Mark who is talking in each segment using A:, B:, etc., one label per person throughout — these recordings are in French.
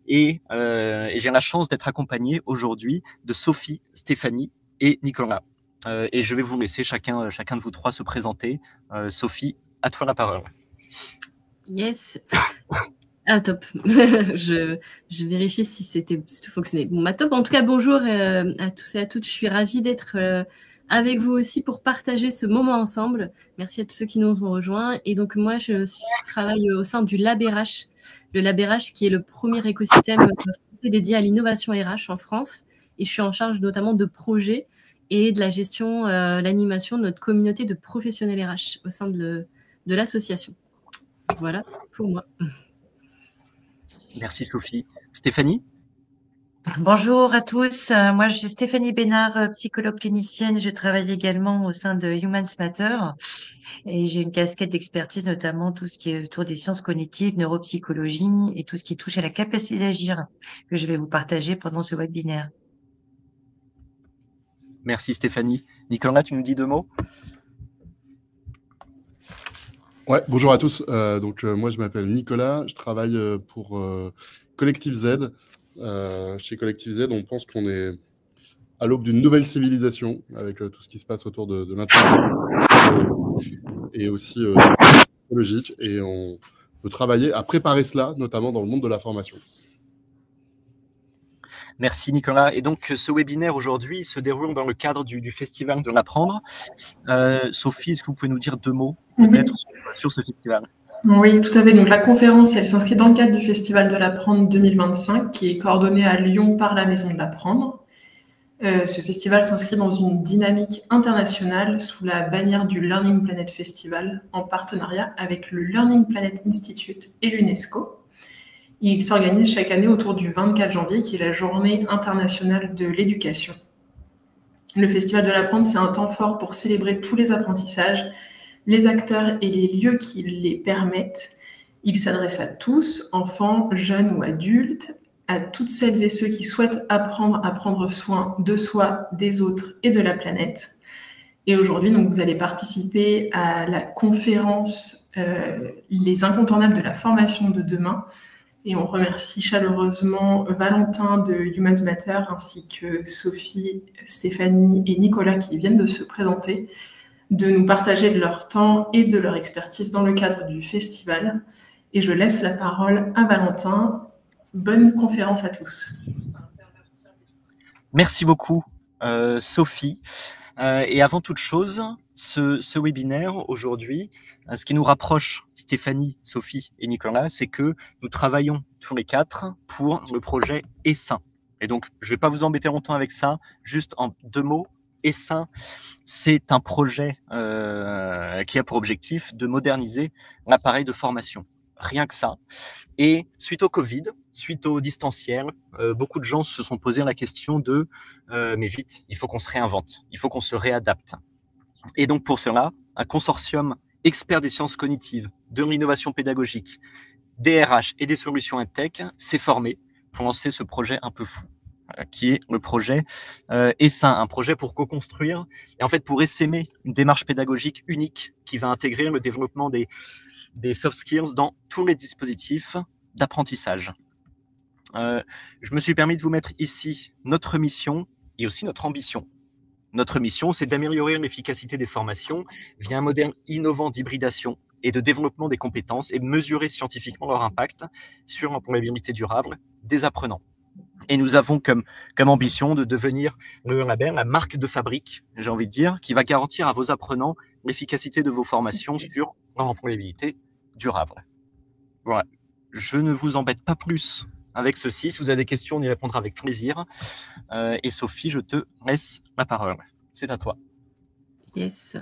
A: et j'ai la chance d'être accompagné aujourd'hui de Sophie, Stéphanie et Nicolas. Et je vais vous laisser chacun de vous trois se présenter. Sophie, à toi la parole.
B: Yes. Ah, top. je vérifiais si tout fonctionnait. Bon, top. En tout cas, bonjour à tous et à toutes. Je suis ravie d'être avec vous aussi pour partager ce moment ensemble. Merci à tous ceux qui nous ont rejoints. Et donc, moi, je travaille au sein du Lab RH. Le Lab RH qui est le premier écosystème français dédié à l'innovation RH en France. Et je suis en charge notamment de projets et de la gestion, l'animation de notre communauté de professionnels RH au sein de l'association. Voilà pour moi.
A: Merci Sophie. Stéphanie?
C: Bonjour à tous, moi je suis Stéphanie Bénard, psychologue clinicienne, je travaille également au sein de Humans Matter et j'ai une casquette d'expertise notamment tout ce qui est autour des sciences cognitives, neuropsychologie et tout ce qui touche à la capacité d'agir que je vais vous partager pendant ce webinaire.
A: Merci Stéphanie. Nicolas, tu nous dis deux mots?
D: Ouais, bonjour à tous. Moi, je m'appelle Nicolas. Je travaille pour Collectif Z. Chez Collectif Z, on pense qu'on est à l'aube d'une nouvelle civilisation avec tout ce qui se passe autour de l'intelligence et aussi technologique. Et on veut travailler à préparer cela, notamment dans le monde de la formation.
A: Merci Nicolas. Et donc, ce webinaire aujourd'hui se déroule dans le cadre du Festival de l'Apprendre. Sophie, est-ce que vous pouvez nous dire deux mots peut-être sur ce festival?
E: Oui, tout à fait. Donc, la conférence, elle s'inscrit dans le cadre du Festival de l'Apprendre 2025, qui est coordonné à Lyon par la Maison de l'Apprendre. Ce festival s'inscrit dans une dynamique internationale sous la bannière du Learning Planet Festival, en partenariat avec le Learning Planet Institute et l'UNESCO. Il s'organise chaque année autour du 24 janvier, qui est la journée internationale de l'éducation. Le Festival de l'Apprendre, c'est un temps fort pour célébrer tous les apprentissages, les acteurs et les lieux qui les permettent. Il s'adresse à tous, enfants, jeunes ou adultes, à toutes celles et ceux qui souhaitent apprendre à prendre soin de soi, des autres et de la planète. Et aujourd'hui, donc, vous allez participer à la conférence Les incontournables de la formation de demain. Et on remercie chaleureusement Valentin de Humans Matter ainsi que Sophie, Stéphanie et Nicolas qui viennent de se présenter, de nous partager de leur temps et de leur expertise dans le cadre du festival. Et je laisse la parole à Valentin. Bonne conférence à tous.
A: Merci beaucoup, Sophie. Et avant toute chose, ce webinaire aujourd'hui, ce qui nous rapproche, Stéphanie, Sophie et Nicolas, c'est que nous travaillons tous les quatre pour le projet Essin. Et donc, je ne vais pas vous embêter longtemps avec ça, juste en deux mots. Essin, c'est un projet qui a pour objectif de moderniser l'appareil de formation. Rien que ça. Et suite au Covid, suite au distanciel, beaucoup de gens se sont posé la question de mais vite, il faut qu'on se réinvente, il faut qu'on se réadapte. Et donc pour cela, un consortium expert des sciences cognitives, de l'innovation pédagogique, des RH et des solutions EdTech s'est formé pour lancer ce projet un peu fou, qui est le projet Essin, un projet pour co-construire et en fait pour essaimer une démarche pédagogique unique qui va intégrer le développement des soft skills dans tous les dispositifs d'apprentissage. Je me suis permis de vous mettre ici notre mission et aussi notre ambition. Notre mission, c'est d'améliorer l'efficacité des formations via un modèle innovant d'hybridation et de développement des compétences et mesurer scientifiquement leur impact sur l'employabilité durable des apprenants. Et nous avons comme ambition de devenir le label, la marque de fabrique, j'ai envie de dire, qui va garantir à vos apprenants l'efficacité de vos formations sur leur employabilité durable. Voilà. Je ne vous embête pas plus avec ceci. Si vous avez des questions, on y répondra avec plaisir. Et Sophie, je te laisse la parole. C'est à toi.
B: Yes.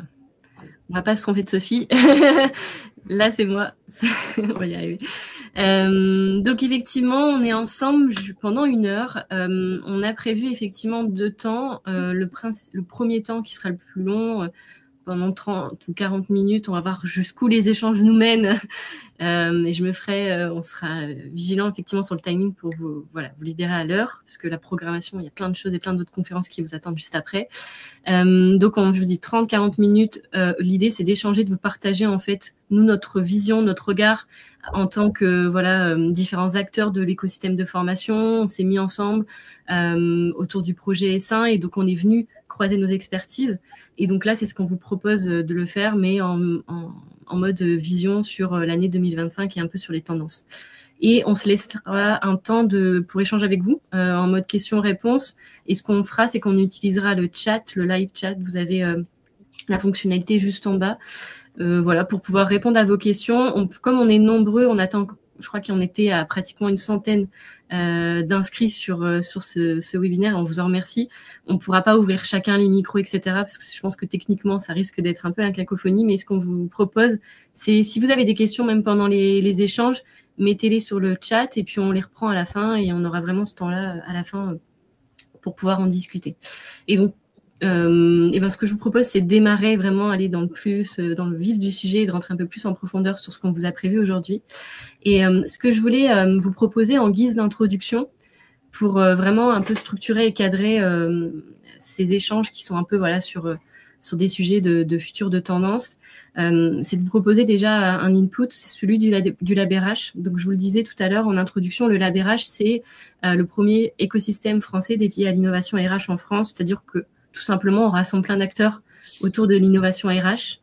B: On va pas se tromper de Sophie. Là, c'est moi. On va y arriver. Donc, effectivement, on est ensemble pendant 1 heure. On a prévu effectivement 2 temps. Le premier temps qui sera le plus long, pendant 30 ou 40 minutes. On va voir jusqu'où les échanges nous mènent. Et je me ferai, on sera vigilant effectivement sur le timing pour vous libérer à l'heure, parce que la programmation, il y a plein de choses et plein d'autres conférences qui vous attendent juste après. Donc, je vous dis 30-40 minutes. L'idée, c'est d'échanger, de vous partager en fait, nous, notre vision, notre regard en tant que différents acteurs de l'écosystème de formation. On s'est mis ensemble autour du projet S1 et donc on est venu croiser nos expertises. Et donc là, c'est ce qu'on vous propose de le faire, mais en mode vision sur l'année 2025 et un peu sur les tendances. Et on se laissera un temps pour échanger avec vous en mode questions-réponses. Et ce qu'on fera, c'est qu'on utilisera le chat, le live chat. Vous avez la fonctionnalité juste en bas. Pour pouvoir répondre à vos questions. Comme on est nombreux, on attend, je crois qu'on était à pratiquement une centaine d'inscrits sur ce webinaire. On vous en remercie. On ne pourra pas ouvrir chacun les micros, etc. Parce que je pense que techniquement, ça risque d'être un peu la cacophonie. Mais ce qu'on vous propose, c'est si vous avez des questions, même pendant les échanges, mettez-les sur le chat et puis on les reprend à la fin et on aura vraiment ce temps-là à la fin pour pouvoir en discuter. Et donc, ce que je vous propose, c'est de démarrer vraiment, aller dans le vif du sujet et de rentrer un peu plus en profondeur sur ce qu'on vous a prévu aujourd'hui. Et ce que je voulais vous proposer en guise d'introduction pour vraiment un peu structurer et cadrer ces échanges qui sont un peu sur des sujets de futur de tendance, c'est de vous proposer déjà un input, c'est celui du Lab RH. Donc, je vous le disais tout à l'heure en introduction, le Lab RH, c'est le premier écosystème français dédié à l'innovation RH en France, c'est-à-dire que tout simplement, on rassemble plein d'acteurs autour de l'innovation RH,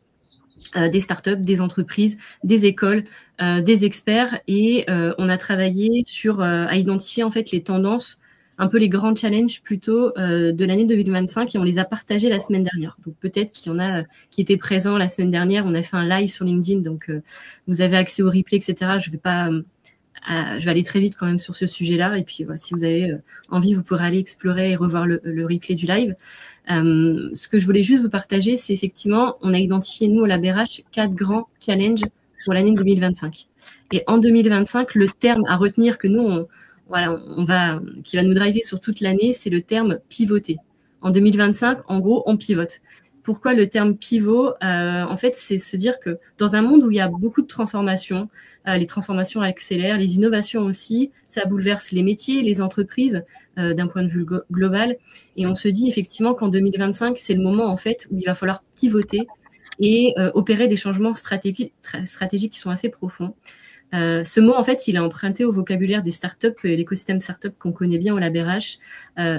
B: des startups, des entreprises, des écoles, des experts. Et on a travaillé à identifier en fait les tendances, un peu les grands challenges plutôt de l'année 2025 et on les a partagés la semaine dernière. Donc peut-être qu'il y en a qui étaient présents la semaine dernière. On a fait un live sur LinkedIn, donc vous avez accès au replay, etc. Je vais aller très vite quand même sur ce sujet-là. Et puis, si vous avez envie, vous pourrez aller explorer et revoir le replay du live. Ce que je voulais juste vous partager, c'est effectivement, on a identifié, nous, au Lab RH, 4 grands challenges pour l'année 2025. Et en 2025, le terme à retenir que nous, qui va nous driver sur toute l'année, c'est le terme pivoter. En 2025, en gros, on pivote. Pourquoi le terme pivot? En fait, c'est se dire que dans un monde où il y a beaucoup de transformations, les transformations accélèrent, les innovations aussi, ça bouleverse les métiers, les entreprises d'un point de vue global. Et on se dit effectivement qu'en 2025, c'est le moment en fait où il va falloir pivoter et opérer des changements stratégiques qui sont assez profonds. Ce mot, en fait, il est emprunté au vocabulaire des startups et l'écosystème startup qu'on connaît bien au Lab RH.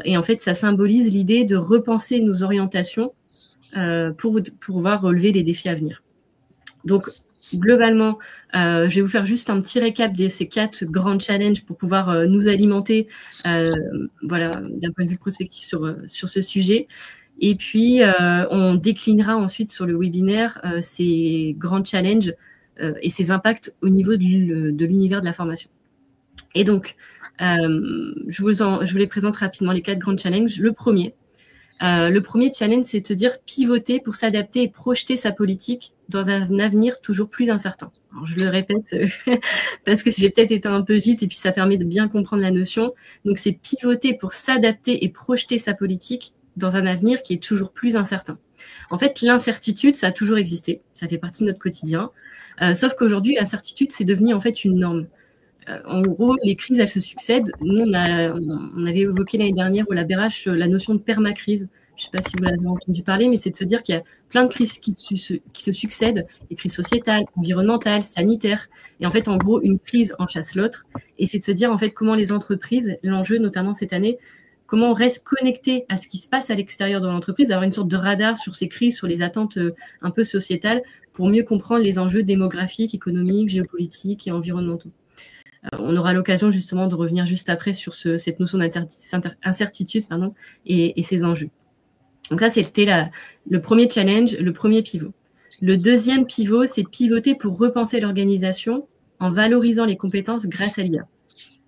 B: Et en fait, ça symbolise l'idée de repenser nos orientations pour pouvoir relever les défis à venir. Donc, globalement, je vais vous faire juste un petit récap de ces 4 grands challenges pour pouvoir nous alimenter d'un point de vue prospectif sur ce sujet. Et puis, on déclinera ensuite sur le webinaire ces grands challenges et ses impacts au niveau de l'univers de la formation. Et donc, je vous les présente rapidement, les 4 grands challenges. Le premier challenge, c'est de se dire pivoter pour s'adapter et projeter sa politique dans un avenir toujours plus incertain. Alors, je le répète parce que j'ai peut-être été un peu vite et puis ça permet de bien comprendre la notion. Donc, c'est pivoter pour s'adapter et projeter sa politique dans un avenir qui est toujours plus incertain. En fait, l'incertitude, ça a toujours existé. Ça fait partie de notre quotidien. Sauf qu'aujourd'hui, l'incertitude, c'est devenu en fait une norme. En gros, les crises, elles se succèdent. Nous, on avait évoqué l'année dernière au Lab RH la notion de permacrise. Je ne sais pas si vous l'avez entendu parler, mais c'est de se dire qu'il y a plein de crises qui se succèdent, des crises sociétales, environnementales, sanitaires. Et en fait, en gros, une crise en chasse l'autre. Et c'est de se dire, en fait, comment les entreprises, l'enjeu notamment cette année, comment on reste connecté à ce qui se passe à l'extérieur de l'entreprise, avoir une sorte de radar sur ces crises, sur les attentes un peu sociétales, pour mieux comprendre les enjeux démographiques, économiques, géopolitiques et environnementaux. On aura l'occasion justement de revenir juste après sur cette notion d'incertitude et ses enjeux. Donc ça, c'était le premier challenge, le premier pivot. Le deuxième pivot, c'est pivoter pour repenser l'organisation en valorisant les compétences grâce à l'IA.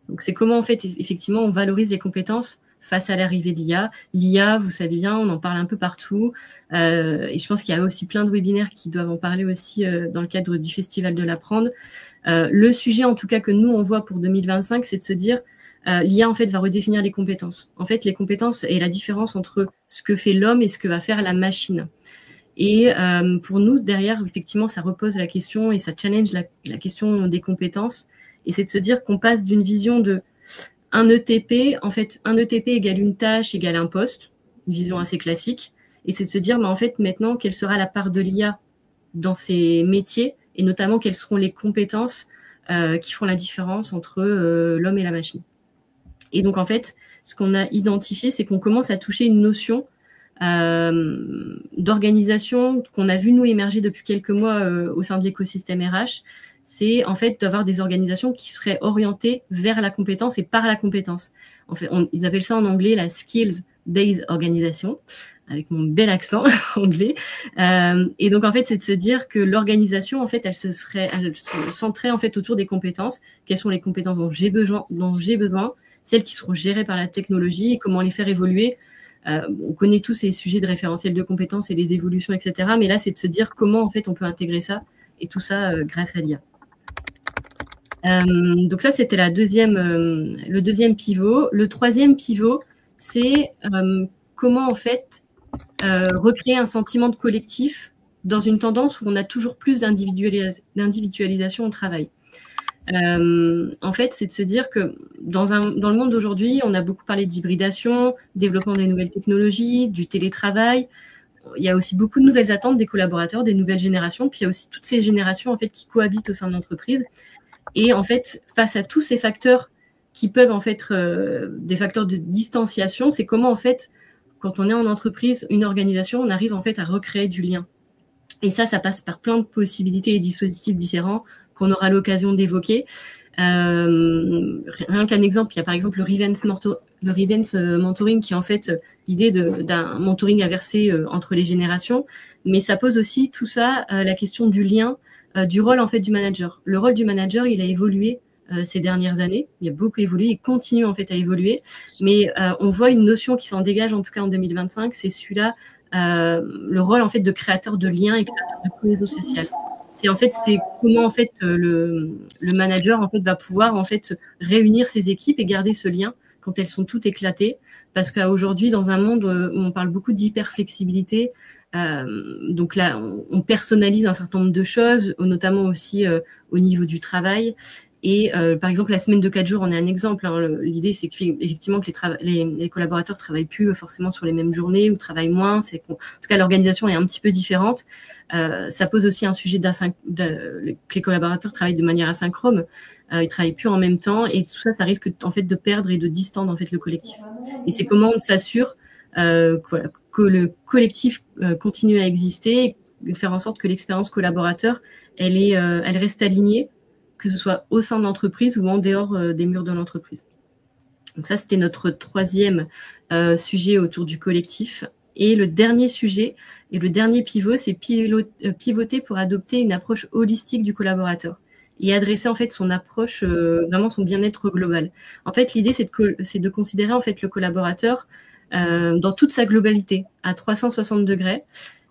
B: Donc c'est comment en fait, effectivement, on valorise les compétences face à l'arrivée de l'IA. L'IA, vous savez bien, on en parle un peu partout. Et je pense qu'il y a aussi plein de webinaires qui doivent en parler aussi dans le cadre du Festival de l'Apprendre. Le sujet, en tout cas, que nous, on voit pour 2025, c'est de se dire l'IA, en fait, va redéfinir les compétences. En fait, les compétences et la différence entre ce que fait l'homme et ce que va faire la machine. Et pour nous, derrière, effectivement, ça repose la question et ça challenge la question des compétences. Et c'est de se dire qu'on passe d'une vision de un ETP, en fait, un ETP égale une tâche égale un poste, une vision assez classique. Et c'est de se dire, en fait, maintenant, quelle sera la part de l'IA dans ces métiers et notamment quelles seront les compétences qui font la différence entre l'homme et la machine. Et donc, en fait, ce qu'on a identifié, c'est qu'on commence à toucher une notion d'organisation qu'on a vu nous émerger depuis quelques mois au sein de l'écosystème RH. C'est en fait d'avoir des organisations qui seraient orientées vers la compétence et par la compétence. En fait, ils appellent ça en anglais la skills-based organisation, avec mon bel accent anglais. Et donc, en fait, c'est de se dire que l'organisation, en fait, elle se centrait en fait autour des compétences. Quelles sont les compétences dont j'ai besoin, celles qui seront gérées par la technologie et comment les faire évoluer. On connaît tous ces sujets de référentiel de compétences et les évolutions, etc. Mais là, c'est de se dire comment, en fait, on peut intégrer ça et tout ça grâce à l'IA. Donc ça, c'était le deuxième pivot. Le troisième pivot, c'est comment, en fait, recréer un sentiment de collectif dans une tendance où on a toujours plus d'individualisation au travail. En fait, c'est de se dire que dans le monde d'aujourd'hui, on a beaucoup parlé d'hybridation, développement des nouvelles technologies, du télétravail. Il y a aussi beaucoup de nouvelles attentes des collaborateurs, des nouvelles générations, puis il y a aussi toutes ces générations en fait qui cohabitent au sein de l'entreprise. Et en fait, face à tous ces facteurs qui peuvent en fait être des facteurs de distanciation, c'est comment en fait, quand on est en entreprise, une organisation, on arrive en fait à recréer du lien. Et ça passe par plein de possibilités et dispositifs différents qu'on aura l'occasion d'évoquer. Rien qu'un exemple, il y a par exemple le Revance Mentoring qui est en fait l'idée d'un mentoring inversé entre les générations, mais ça pose aussi tout ça la question du lien, du rôle en fait du manager. Le rôle du manager, il a évolué ces dernières années, il a beaucoup évolué, il continue en fait à évoluer, mais on voit une notion qui s'en dégage en tout cas en 2025, c'est celui-là, le rôle en fait de créateur de liens et créateur de cohésion sociale. C'est comment en fait le manager en fait va pouvoir en fait réunir ses équipes et garder ce lien quand elles sont toutes éclatées, parce qu'aujourd'hui dans un monde où on parle beaucoup d'hyperflexibilité, donc là on personnalise un certain nombre de choses, notamment aussi au niveau du travail. Et par exemple, la semaine de 4 jours, on est un exemple. Hein. L'idée, c'est qu'effectivement que les collaborateurs travaillent plus forcément sur les mêmes journées ou travaillent moins. En tout cas, l'organisation est un petit peu différente. Ça pose aussi un sujet que les collaborateurs travaillent de manière asynchrone. Ils travaillent plus en même temps, et tout ça, ça risque en fait de perdre et de distendre en fait le collectif. Et c'est comment on s'assure que le collectif continue à exister, et de faire en sorte que l'expérience collaborateur, elle reste alignée, que ce soit au sein de l'entreprise ou en dehors des murs de l'entreprise. Donc ça, c'était notre troisième sujet autour du collectif. Et le dernier sujet et le dernier pivot, c'est pivoter pour adopter une approche holistique du collaborateur et adresser en fait son approche, vraiment son bien-être global. En fait, l'idée, c'est de considérer en fait le collaborateur dans toute sa globalité, à 360 degrés.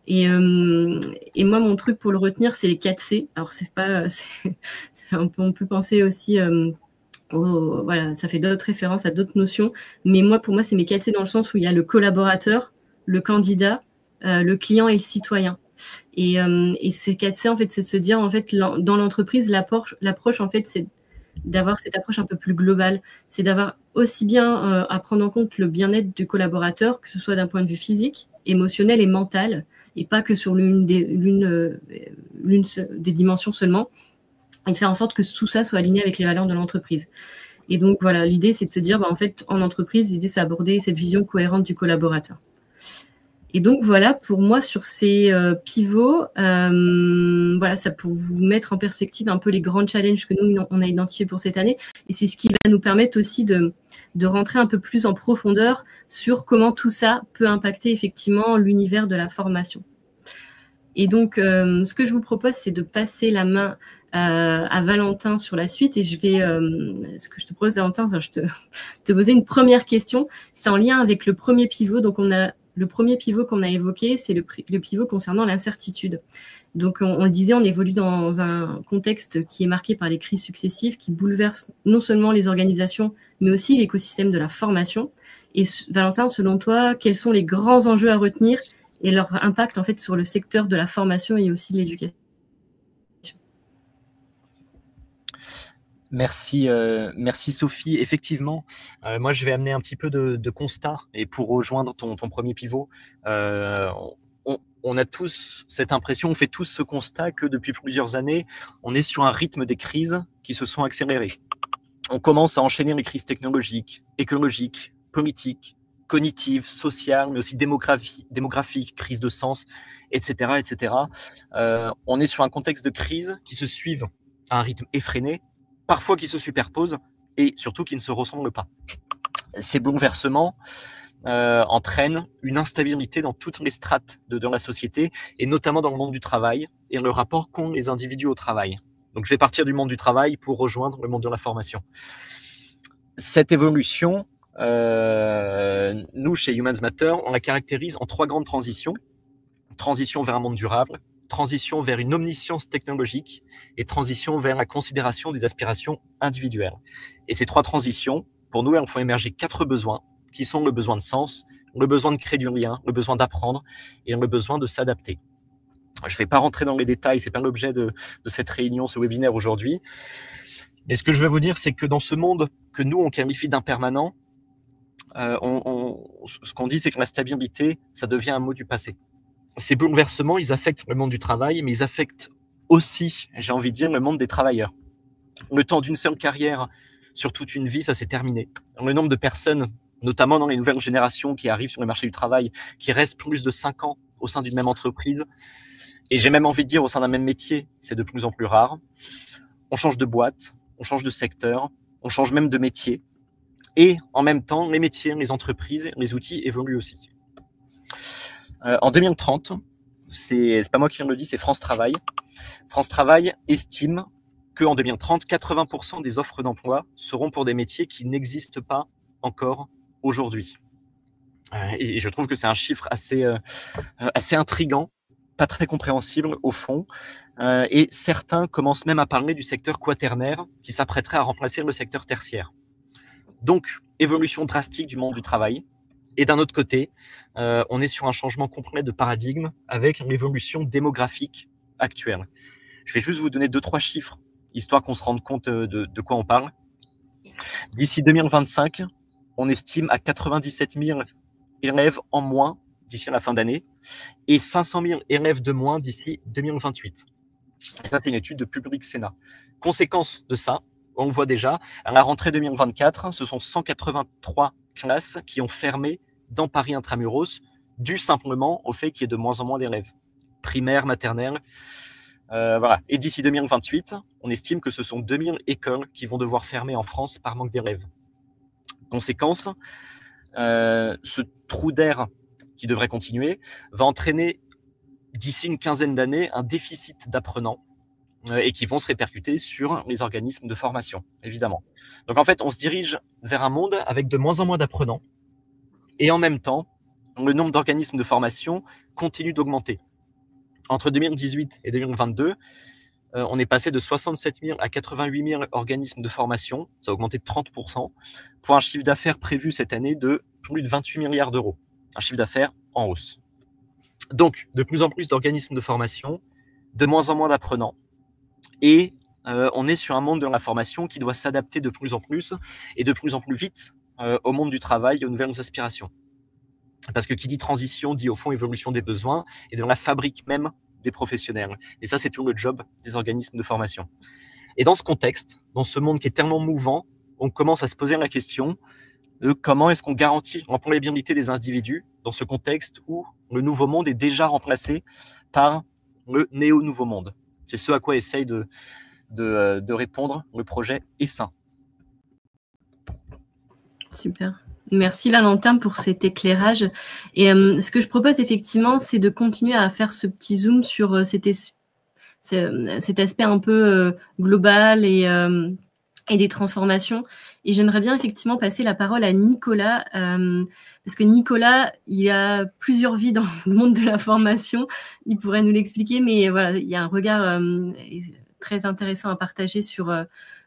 B: Et moi, mon truc pour le retenir, c'est les 4 C. Alors, on peut penser aussi, voilà, ça fait d'autres références à d'autres notions. Mais pour moi, c'est mes 4 C dans le sens où il y a le collaborateur, le candidat, le client et le citoyen. Et ces 4 C, en fait, c'est de se dire, en fait, dans l'entreprise, l'approche, en fait, c'est d'avoir cette approche un peu plus globale. C'est d'avoir aussi bien à prendre en compte le bien-être du collaborateur, que ce soit d'un point de vue physique, émotionnel et mental, et pas que sur l'une des dimensions seulement, et de faire en sorte que tout ça soit aligné avec les valeurs de l'entreprise. Et donc, voilà, l'idée, c'est de se dire, en fait, en entreprise, l'idée, c'est d'aborder cette vision cohérente du collaborateur. Et donc, voilà, pour moi, sur ces pivots, voilà, ça pour vous mettre en perspective un peu les grands challenges que nous, on a identifiés pour cette année. Et c'est ce qui va nous permettre aussi de rentrer un peu plus en profondeur sur comment tout ça peut impacter effectivement l'univers de la formation. Et donc, ce que je vous propose, c'est de passer la main à Valentin sur la suite. Et ce que je te propose, Valentin, je te poser une première question. C'est en lien avec le premier pivot. Donc, le premier pivot qu'on a évoqué, c'est le pivot concernant l'incertitude. Donc, on le disait, on évolue dans un contexte qui est marqué par les crises successives, qui bouleversent non seulement les organisations, mais aussi l'écosystème de la formation. Et Valentin, selon toi, quels sont les grands enjeux à retenir et leur impact en fait sur le secteur de la formation et aussi de l'éducation.
A: Merci, merci Sophie. Effectivement, moi je vais amener un petit peu de constat et pour rejoindre ton premier pivot, on a tous cette impression, on fait tous ce constat que depuis plusieurs années, on est sur un rythme des crises qui se sont accélérées. On commence à enchaîner les crises technologiques, écologiques, politiques, cognitives, sociales, mais aussi démographiques, crise de sens, etc., etc. On est sur un contexte de crise qui se suivent à un rythme effréné, parfois qui se superposent et surtout qui ne se ressemblent pas. Ces bouleversements entraînent une instabilité dans toutes les strates de la société et notamment dans le monde du travail et le rapport qu'ont les individus au travail. Donc, je vais partir du monde du travail pour rejoindre le monde de la formation. Cette évolution, nous, chez Humans Matter, on la caractérise en 3 grandes transitions. Transition vers un monde durable, transition vers une omniscience technologique et transition vers la considération des aspirations individuelles. Et ces 3 transitions, pour nous, elles font émerger 4 besoins, qui sont le besoin de sens, le besoin de créer du lien, le besoin d'apprendre et le besoin de s'adapter. Je ne vais pas rentrer dans les détails, ce n'est pas l'objet de cette réunion, ce webinaire aujourd'hui. Mais ce que je vais vous dire, c'est que dans ce monde que nous, on qualifie d'impermanent, ce qu'on dit, c'est que la stabilité, ça devient un mot du passé. Ces bouleversements, ils affectent le monde du travail, mais ils affectent aussi, j'ai envie de dire, le monde des travailleurs. Le temps d'une seule carrière sur toute une vie, ça s'est terminé. Le nombre de personnes, notamment dans les nouvelles générations qui arrivent sur le marché du travail, qui restent plus de 5 ans au sein d'une même entreprise, et j'ai même envie de dire au sein d'un même métier, c'est de plus en plus rare. On change de boîte, on change de secteur, on change même de métier. Et en même temps, les métiers, les entreprises, les outils évoluent aussi. En 2030, c'est pas moi qui le dis, c'est France Travail. France Travail estime qu'en 2030, 80% des offres d'emploi seront pour des métiers qui n'existent pas encore aujourd'hui. Et je trouve que c'est un chiffre assez intriguant, pas très compréhensible au fond. Et certains commencent même à parler du secteur quaternaire qui s'apprêterait à remplacer le secteur tertiaire. Donc, évolution drastique du monde du travail. Et d'un autre côté, on est sur un changement complet de paradigme avec l'évolution démographique actuelle. Je vais juste vous donner 2-3 chiffres, histoire qu'on se rende compte de quoi on parle. D'ici 2025, on estime à 97 000 élèves en moins d'ici à la fin d'année et 500 000 élèves de moins d'ici 2028. Et ça, c'est une étude de Public Sénat. Conséquence de ça, on le voit déjà, à la rentrée 2024, ce sont 183 classes qui ont fermé dans Paris intramuros, dû simplement au fait qu'il y ait de moins en moins d'élèves, primaires, maternelles. Voilà. Et d'ici 2028, on estime que ce sont 2000 écoles qui vont devoir fermer en France par manque d'élèves. Conséquence, ce trou d'air qui devrait continuer va entraîner d'ici une quinzaine d'années un déficit d'apprenants et qui vont se répercuter sur les organismes de formation, évidemment. Donc en fait, on se dirige vers un monde avec de moins en moins d'apprenants et en même temps, le nombre d'organismes de formation continue d'augmenter. Entre 2018 et 2022, on est passé de 67 000 à 88 000 organismes de formation, ça a augmenté de 30%, pour un chiffre d'affaires prévu cette année de plus de 28 milliards d'euros, un chiffre d'affaires en hausse. Donc, de plus en plus d'organismes de formation, de moins en moins d'apprenants, et on est sur un monde de la formation qui doit s'adapter de plus en plus et de plus en plus vite au monde du travail et aux nouvelles aspirations. Parce que qui dit transition dit au fond évolution des besoins et de la fabrique même des professionnels. Et ça, c'est tout le job des organismes de formation. Et dans ce contexte, dans ce monde qui est tellement mouvant, on commence à se poser la question de comment est-ce qu'on garantit l'employabilité des individus dans ce contexte où le nouveau monde est déjà remplacé par le néo-nouveau monde. C'est ce à quoi essaye de répondre le projet Essaim.
B: Super. Merci Valentin pour cet éclairage. Et ce que je propose effectivement, c'est de continuer à faire ce petit zoom sur cet aspect un peu global et des transformations. Et j'aimerais bien effectivement passer la parole à Nicolas, parce que Nicolas, il a plusieurs vies dans le monde de la formation. Il pourrait nous l'expliquer, mais voilà, il y a un regard très intéressant à partager sur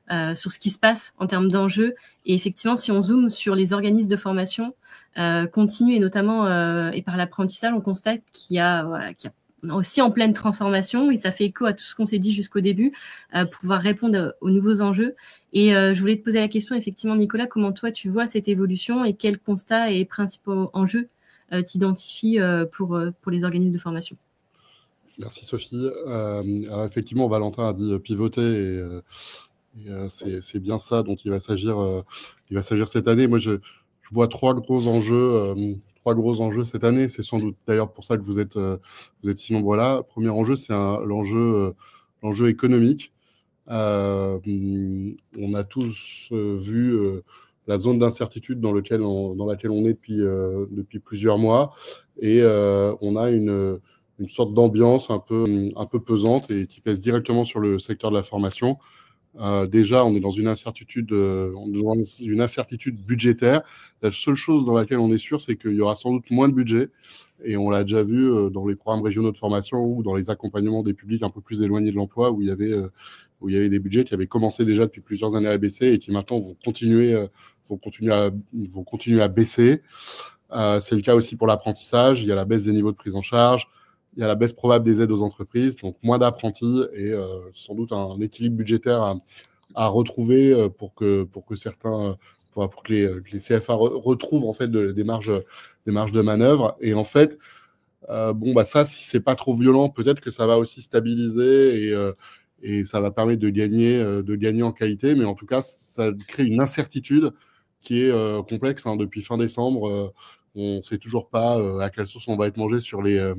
B: sur ce qui se passe en termes d'enjeux. Et effectivement, si on zoome sur les organismes de formation continue et notamment et par l'apprentissage, on constate qu'il y a aussi en pleine transformation, et ça fait écho à tout ce qu'on s'est dit jusqu'au début, pour pouvoir répondre aux nouveaux enjeux. Et je voulais te poser la question, effectivement, Nicolas, comment toi tu vois cette évolution et quels constats et principaux enjeux t'identifies pour les organismes de formation?
D: Merci Sophie. Alors effectivement, Valentin a dit pivoter, et c'est bien ça dont il va s'agir cette année. Moi, je vois trois gros enjeux cette année. C'est sans doute d'ailleurs pour ça que vous êtes si nombreux là. Premier enjeu, c'est l'enjeu économique. On a tous vu la zone d'incertitude dans laquelle on est depuis plusieurs mois, et on a une sorte d'ambiance un peu pesante et qui pèse directement sur le secteur de la formation. Déjà, on est dans une incertitude budgétaire. La seule chose dans laquelle on est sûr, c'est qu'il y aura sans doute moins de budget. Et on l'a déjà vu dans les programmes régionaux de formation ou dans les accompagnements des publics un peu plus éloignés de l'emploi, où il y avait des budgets qui avaient commencé déjà depuis plusieurs années à baisser et qui maintenant vont continuer à baisser. C'est le cas aussi pour l'apprentissage. Il y a la baisse des niveaux de prise en charge. Il y a la baisse probable des aides aux entreprises, donc moins d'apprentis et sans doute un équilibre budgétaire à retrouver pour que les CFA retrouvent en fait des marges de manœuvre. Et en fait, ça, si c'est pas trop violent, peut-être que ça va aussi stabiliser et ça va permettre de gagner en qualité. Mais en tout cas, ça crée une incertitude qui est complexe. Depuis fin décembre, on ne sait toujours pas à quelle sauce on va être mangé sur les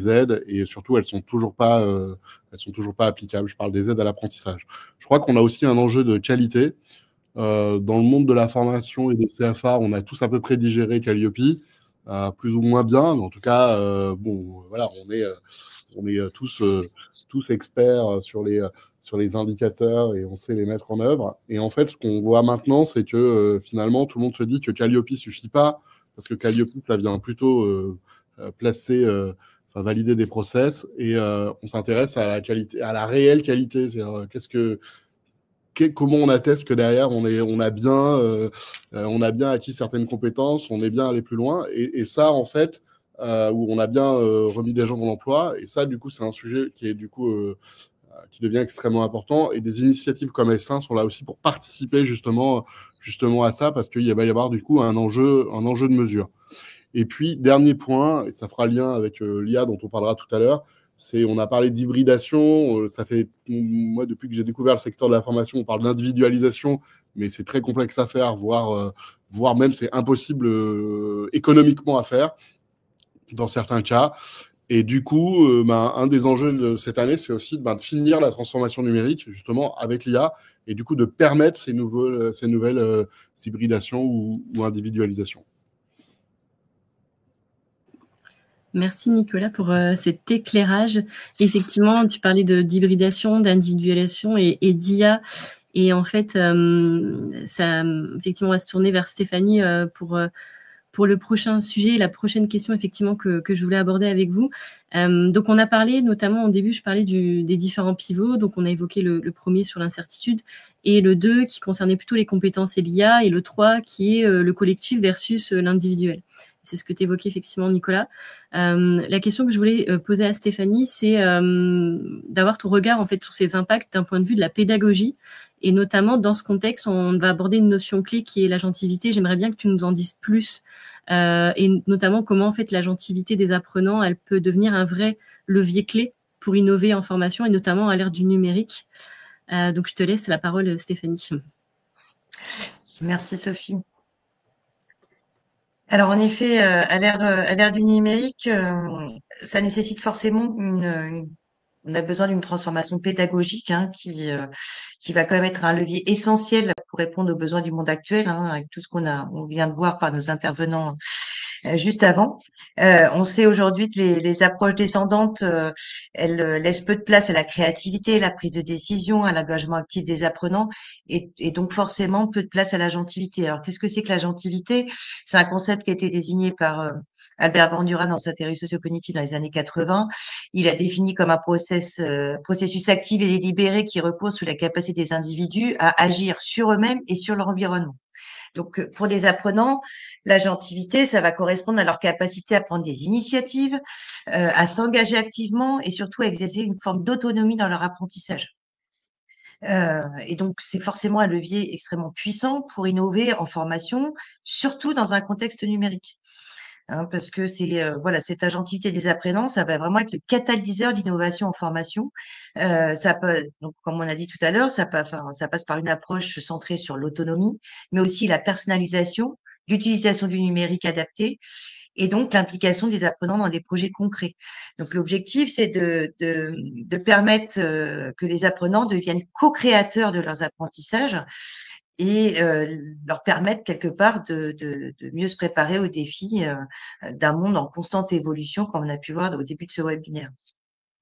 D: aides, et surtout elles sont toujours pas applicables. Je parle des aides à l'apprentissage. Je crois qu'on a aussi un enjeu de qualité dans le monde de la formation et des CFA. On a tous à peu près digéré Calliope, plus ou moins bien, mais en tout cas on est tous experts sur les indicateurs et on sait les mettre en œuvre. Et en fait, ce qu'on voit maintenant, c'est que finalement tout le monde se dit que Calliope suffit pas, parce que Calliope, ça vient plutôt valider des process, et on s'intéresse à la qualité, à la réelle qualité. C'est-à-dire, comment on atteste que derrière on a bien acquis certaines compétences, on est bien allé plus loin, et ça en fait où on a bien remis des gens dans l'emploi. Et ça, du coup, c'est un sujet qui est qui devient extrêmement important, et des initiatives comme S1 sont là aussi pour participer justement à ça, parce qu'il va y avoir du coup un enjeu de mesure. Et puis, dernier point, et ça fera lien avec l'IA dont on parlera tout à l'heure, on a parlé d'hybridation. Ça fait, moi, depuis que j'ai découvert le secteur de la formation, on parle d'individualisation, mais c'est très complexe à faire, voire même c'est impossible économiquement à faire dans certains cas. Et du coup, un des enjeux de cette année, c'est aussi de finir la transformation numérique, justement, avec l'IA, et du coup de permettre ces nouvelles hybridations ou individualisations.
B: Merci Nicolas pour cet éclairage. Effectivement, tu parlais d'hybridation, d'individualisation et d'IA. Et en fait, ça, effectivement, on va se tourner vers Stéphanie pour le prochain sujet, la prochaine question effectivement que je voulais aborder avec vous. Donc on a parlé, notamment au début, je parlais des différents pivots. Donc on a évoqué le premier sur l'incertitude, et le 2 qui concernait plutôt les compétences et l'IA, et le 3 qui est le collectif versus l'individuel. C'est ce que tu évoquais effectivement, Nicolas. La question que je voulais poser à Stéphanie, c'est d'avoir ton regard en fait sur ces impacts d'un point de vue de la pédagogie, et notamment dans ce contexte, on va aborder une notion clé qui est l'agentivité. J'aimerais bien que tu nous en dises plus, et notamment comment en fait l'agentivité des apprenants, elle peut devenir un vrai levier clé pour innover en formation, et notamment à l'ère du numérique. Donc je te laisse la parole, Stéphanie.
C: Merci Sophie. Alors en effet, à l'ère du numérique, ça nécessite forcément on a besoin d'une transformation pédagogique qui va quand même être un levier essentiel pour répondre aux besoins du monde actuel, avec tout ce on vient de voir par nos intervenants juste avant. On sait aujourd'hui que les approches descendantes, elles laissent peu de place à la créativité, la prise de décision, à l'engagement actif des apprenants, et donc forcément peu de place à l'agentivité. Alors qu'est-ce que c'est que l'agentivité? C'est un concept qui a été désigné par Albert Bandura, dans sa théorie sociocognitive dans les années 80, il a défini comme un processus actif et délibéré qui repose sur la capacité des individus à agir sur eux-mêmes et sur leur environnement. Donc, pour les apprenants, l'agentivité, ça va correspondre à leur capacité à prendre des initiatives, à s'engager activement et surtout à exercer une forme d'autonomie dans leur apprentissage. Et donc, c'est forcément un levier extrêmement puissant pour innover en formation, surtout dans un contexte numérique. Hein, parce que voilà, cette agentivité des apprenants, ça va vraiment être le catalyseur d'innovation en formation. Donc, comme on a dit tout à l'heure, ça passe par une approche centrée sur l'autonomie, mais aussi la personnalisation, l'utilisation du numérique adapté et donc l'implication des apprenants dans des projets concrets. Donc, l'objectif, c'est de permettre que les apprenants deviennent co-créateurs de leurs apprentissages et leur permettre quelque part de mieux se préparer aux défis d'un monde en constante évolution, comme on a pu voir au début de ce webinaire.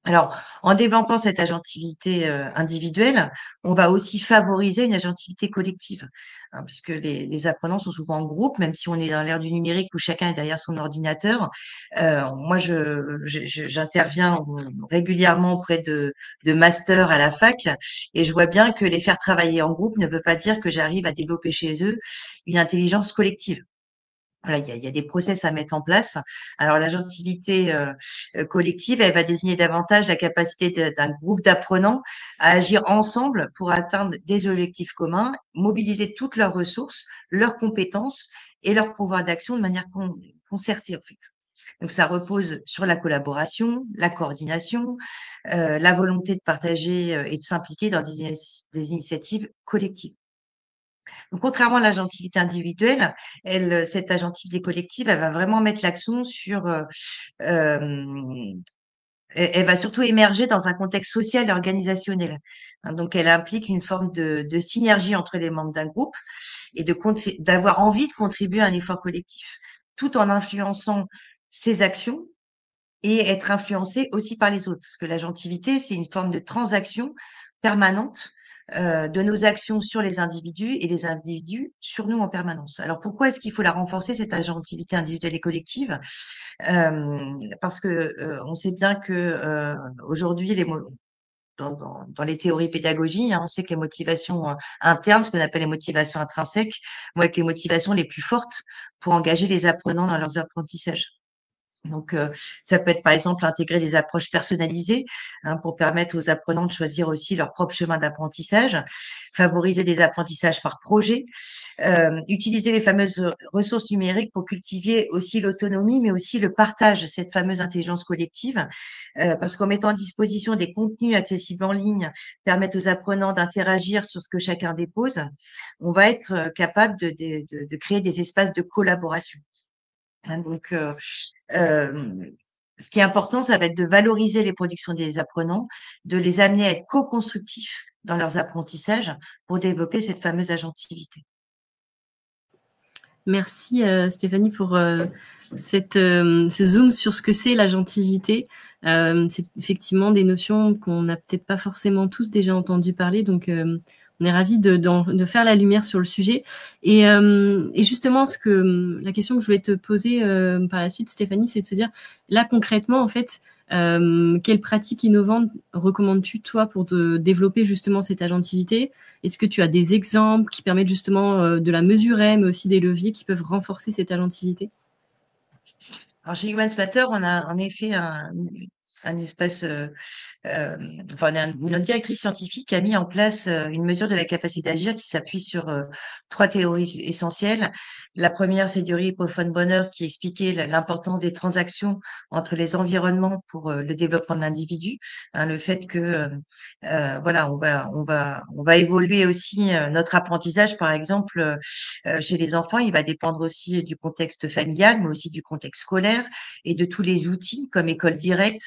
C: Alors, en développant cette agentivité individuelle, on va aussi favoriser une agentivité collective, hein, puisque les apprenants sont souvent en groupe, même si on est dans l'ère du numérique où chacun est derrière son ordinateur. Moi, j'interviens régulièrement auprès de masters à la fac, et je vois bien que les faire travailler en groupe ne veut pas dire que j'arrive à développer chez eux une intelligence collective. Voilà, il y a des process à mettre en place. Alors, l'agentivité collective, elle va désigner davantage la capacité d'un groupe d'apprenants à agir ensemble pour atteindre des objectifs communs, mobiliser toutes leurs ressources, leurs compétences et leur pouvoir d'action de manière concertée, en fait. Donc, ça repose sur la collaboration, la coordination, la volonté de partager et de s'impliquer dans des initiatives collectives. Donc, contrairement à l'agentivité individuelle, cette agentivité collective, elle va vraiment mettre l'accent sur, elle va surtout émerger dans un contexte social et organisationnel. Hein, donc, elle implique une forme de synergie entre les membres d'un groupe et d'avoir envie de contribuer à un effort collectif, tout en influençant ses actions et être influencé aussi par les autres. Parce que l'agentivité, c'est une forme de transaction permanente de nos actions sur les individus et les individus sur nous en permanence. Alors pourquoi est-ce qu'il faut la renforcer, cette agentivité individuelle et collective? Parce que on sait bien que aujourd'hui, dans les théories pédagogiques, hein, on sait que les motivations internes, ce qu'on appelle les motivations intrinsèques, vont être les motivations les plus fortes pour engager les apprenants dans leurs apprentissages. Donc, ça peut être par exemple intégrer des approches personnalisées, hein, pour permettre aux apprenants de choisir aussi leur propre chemin d'apprentissage, favoriser des apprentissages par projet, utiliser les fameuses ressources numériques pour cultiver aussi l'autonomie, mais aussi le partage, cette fameuse intelligence collective, parce qu'en mettant à disposition des contenus accessibles en ligne, permettent aux apprenants d'interagir sur ce que chacun dépose, on va être capable de créer des espaces de collaboration. Hein, donc, ce qui est important, ça va être de valoriser les productions des apprenants, de les amener à être co-constructifs dans leurs apprentissages pour développer cette fameuse agentivité.
B: Merci Stéphanie pour ce zoom sur ce que c'est l'agentivité. C'est effectivement des notions qu'on n'a peut-être pas forcément tous déjà entendu parler, donc on est ravis de faire la lumière sur le sujet. Et justement, la question que je voulais te poser par la suite, Stéphanie, c'est de se dire, là concrètement, en fait, quelles pratiques innovantes recommandes-tu, toi, pour développer justement cette agentivité? Est-ce que tu as des exemples qui permettent justement de la mesurer, mais aussi des leviers qui peuvent renforcer cette agentivité?
C: Alors, chez Humans Matter, on a en effet notre directrice scientifique a mis en place une mesure de la capacité d'agir qui s'appuie sur 3 théories essentielles. La première, c'est Dury et Bonner qui expliquait l'importance des transactions entre les environnements pour le développement de l'individu. Hein, le fait que voilà, on va évoluer aussi notre apprentissage, par exemple, chez les enfants, il va dépendre aussi du contexte familial, mais aussi du contexte scolaire et de tous les outils comme École Directe,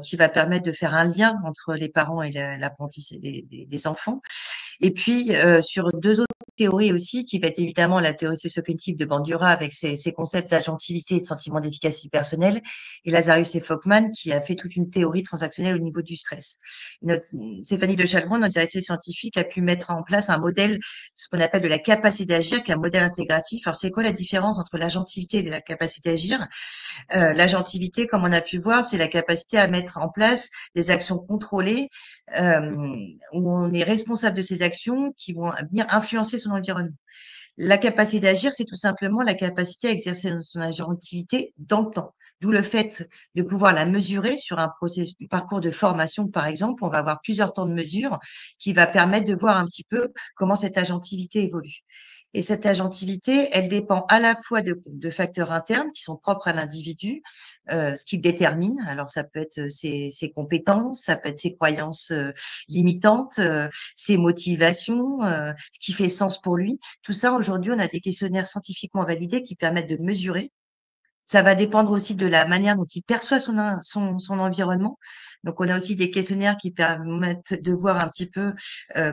C: qui va permettre de faire un lien entre les parents et l'apprentissage des enfants. Et puis, sur deux autres théories aussi, qui va être évidemment la théorie socio-cognitive de Bandura avec ses concepts d'agentivité et de sentiment d'efficacité personnelle, et Lazarus et Folkman qui a fait toute une théorie transactionnelle au niveau du stress. Stéphanie de Chalgron, notre directrice scientifique, a pu mettre en place un modèle, ce qu'on appelle de la capacité d'agir, qui est un modèle intégratif. Alors, c'est quoi la différence entre l'agentivité et la capacité d'agir? L'agentivité, comme on a pu voir, c'est la capacité à mettre en place des actions contrôlées où on est responsable de ces actions qui vont venir influencer son environnement. La capacité d'agir, c'est tout simplement la capacité à exercer son agentivité dans le temps. D'où le fait de pouvoir la mesurer sur un parcours de formation, par exemple. On va avoir plusieurs temps de mesure qui va permettre de voir un petit peu comment cette agentivité évolue. Et cette agentivité, elle dépend à la fois de facteurs internes qui sont propres à l'individu, ce qu'il détermine. Alors, ça peut être ses compétences, ça peut être ses croyances limitantes, ses motivations, ce qui fait sens pour lui. Tout ça, aujourd'hui, on a des questionnaires scientifiquement validés qui permettent de mesurer. Ça va dépendre aussi de la manière dont il perçoit son environnement. Donc, on a aussi des questionnaires qui permettent de voir un petit peu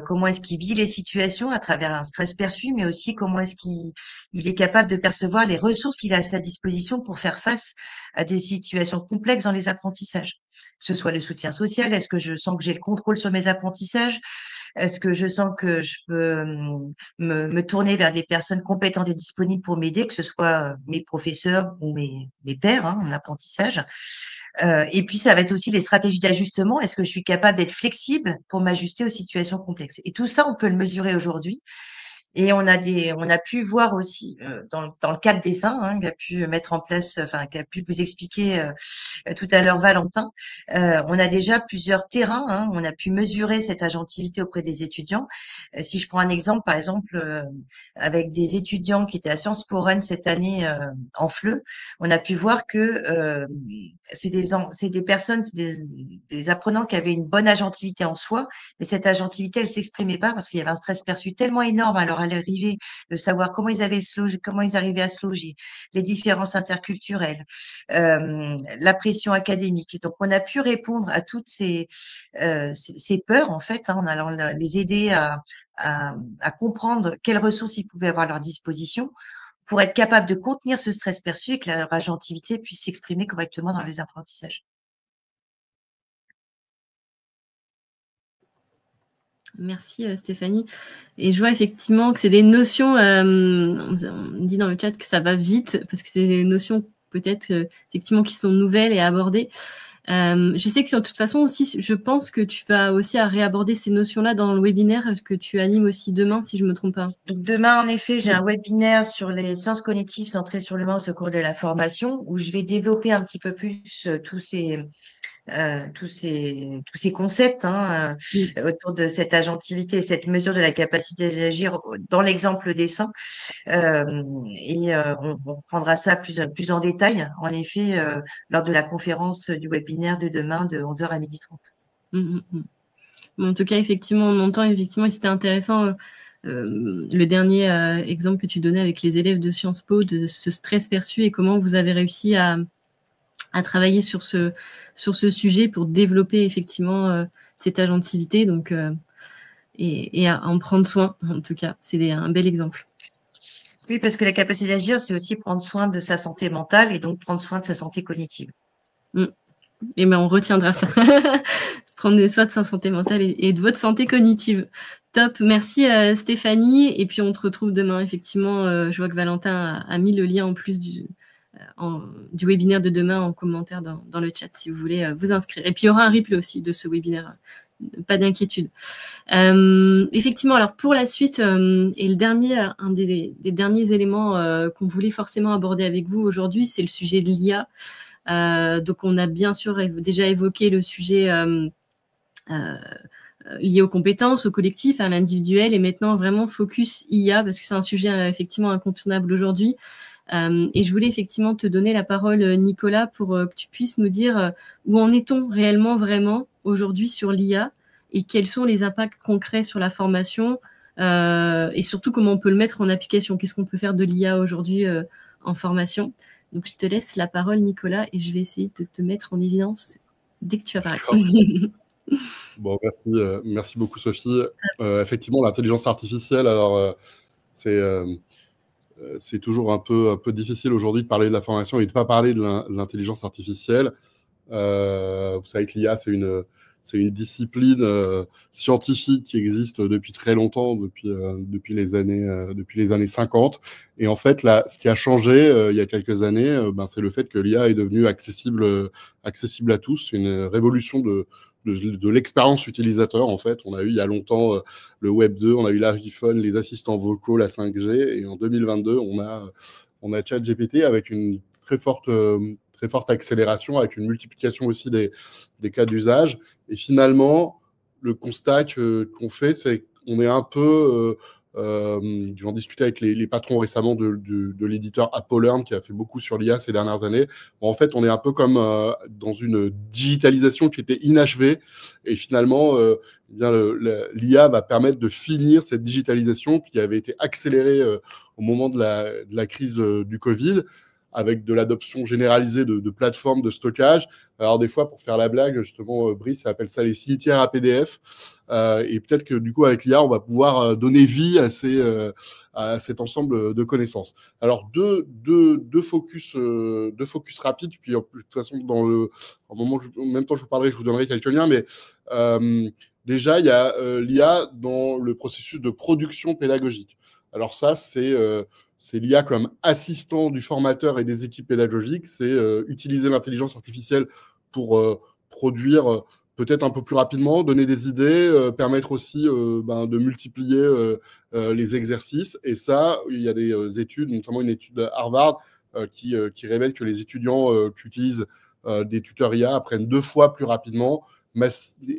C: comment est-ce qu'il vit les situations à travers un stress perçu, mais aussi comment est-ce qu'il est capable de percevoir les ressources qu'il a à sa disposition pour faire face à des situations complexes dans les apprentissages. Que ce soit le soutien social, est-ce que je sens que j'ai le contrôle sur mes apprentissages? Est-ce que je sens que je peux me tourner vers des personnes compétentes et disponibles pour m'aider, que ce soit mes professeurs ou mes pairs en apprentissage? Et puis, ça va être aussi les stratégies d'ajustement. Est-ce que je suis capable d'être flexible pour m'ajuster aux situations complexes? Et tout ça, on peut le mesurer aujourd'hui. Et on a pu voir aussi dans le cadre dessin, qui a pu mettre en place, enfin qui a pu vous expliquer tout à l'heure Valentin. On a déjà plusieurs terrains. On a pu mesurer cette agentivité auprès des étudiants. Si je prends un exemple, par exemple, avec des étudiants qui étaient à Sciences Po Rennes cette année en FLE, on a pu voir que c'est des personnes, des apprenants qui avaient une bonne agentivité en soi, mais cette agentivité, elle s'exprimait pas parce qu'il y avait un stress perçu tellement énorme alors à l'arrivée de savoir comment ils arrivaient à se loger, les différences interculturelles, la pression académique. Donc, on a pu répondre à toutes ces peurs, en fait, en allant les aider à comprendre quelles ressources ils pouvaient avoir à leur disposition pour être capable de contenir ce stress perçu et que leur agentivité puisse s'exprimer correctement dans les apprentissages.
B: Merci Stéphanie. Et je vois effectivement que c'est des notions, on dit dans le chat que ça va vite, parce que c'est des notions peut-être effectivement qui sont nouvelles et abordées. Je sais que de toute façon aussi, je pense que tu vas aussi à réaborder ces notions-là dans le webinaire que tu animes aussi demain, si je ne me trompe pas.
C: Donc demain, en effet, j'ai un webinaire sur les sciences cognitives centrées sur l'humain au secours de la formation, où je vais développer un petit peu plus tous ces concepts autour de cette agentivité et cette mesure de la capacité d'agir dans l'exemple dessin. On prendra ça plus en détail, en effet, lors de la conférence du webinaire de demain de 11h à 12h30.
B: En tout cas, effectivement, on entend, effectivement, et c'était intéressant le dernier exemple que tu donnais avec les élèves de Sciences Po, de ce stress perçu et comment vous avez réussi à travailler sur ce sujet pour développer effectivement cette agentivité et à en prendre soin. En tout cas, c'est un bel exemple.
C: Oui, parce que la capacité d'agir, c'est aussi prendre soin de sa santé mentale et donc prendre soin de sa santé cognitive.
B: Et bien, on retiendra ça. Prendre soin de sa santé mentale et de votre santé cognitive. Top, merci Stéphanie. Et puis, on te retrouve demain. Effectivement, je vois que Valentin a mis le lien en plus du webinaire de demain en commentaire dans le chat si vous voulez vous inscrire. Et puis, il y aura un replay aussi de ce webinaire. Pas d'inquiétude. Effectivement, alors pour la suite, et le dernier, un des derniers éléments qu'on voulait forcément aborder avec vous aujourd'hui, c'est le sujet de l'IA. Donc, on a bien sûr déjà évoqué le sujet lié aux compétences, au collectif, à l'individuel, et maintenant vraiment focus IA, parce que c'est un sujet effectivement incontournable aujourd'hui. Et je voulais effectivement te donner la parole, Nicolas, pour que tu puisses nous dire où en est-on réellement, vraiment, aujourd'hui sur l'IA, et quels sont les impacts concrets sur la formation, et surtout comment on peut le mettre en application. Qu'est-ce qu'on peut faire de l'IA aujourd'hui en formation? Donc, je te laisse la parole, Nicolas, et je vais essayer de te mettre en évidence dès que tu apparais.
D: Bon, merci beaucoup, Sophie. Effectivement, l'intelligence artificielle, alors c'est toujours un peu difficile aujourd'hui de parler de la formation et de ne pas parler de l'intelligence artificielle. Vous savez que l'IA, c'est une discipline scientifique qui existe depuis très longtemps, depuis les années 50. Et en fait, là, ce qui a changé il y a quelques années, c'est le fait que l'IA est devenue accessible à tous. C'est une révolution de l'expérience utilisateur, en fait. On a eu il y a longtemps le Web 2, on a eu l'iPhone, les assistants vocaux, la 5G, et en 2022, on a ChatGPT avec une très forte accélération, avec une multiplication aussi des cas d'usage. Et finalement, le constat qu'on fait, c'est qu'on est un peu... j'en discutais avec les patrons récemment de l'éditeur AppleLearn qui a fait beaucoup sur l'IA ces dernières années. Bon, en fait, on est un peu comme dans une digitalisation qui était inachevée. Et finalement, l'IA va permettre de finir cette digitalisation qui avait été accélérée au moment de la crise du Covid, avec de l'adoption généralisée de plateformes de stockage. Alors des fois, pour faire la blague, justement, Brice appelle ça les cimetières à PDF. Et peut-être que du coup, avec l'IA, on va pouvoir donner vie à cet ensemble de connaissances. Alors, deux focus rapides. Puis, de toute façon, en même temps, je vous parlerai, je vous donnerai quelques liens. Mais déjà, il y a l'IA dans le processus de production pédagogique. Alors ça, c'est l'IA comme assistant du formateur et des équipes pédagogiques. C'est utiliser l'intelligence artificielle pour produire peut-être un peu plus rapidement, donner des idées, permettre aussi de multiplier les exercices. Et ça, il y a des études, notamment une étude de Harvard, qui révèle que les étudiants qui utilisent des tuteurs IA apprennent 2 fois plus rapidement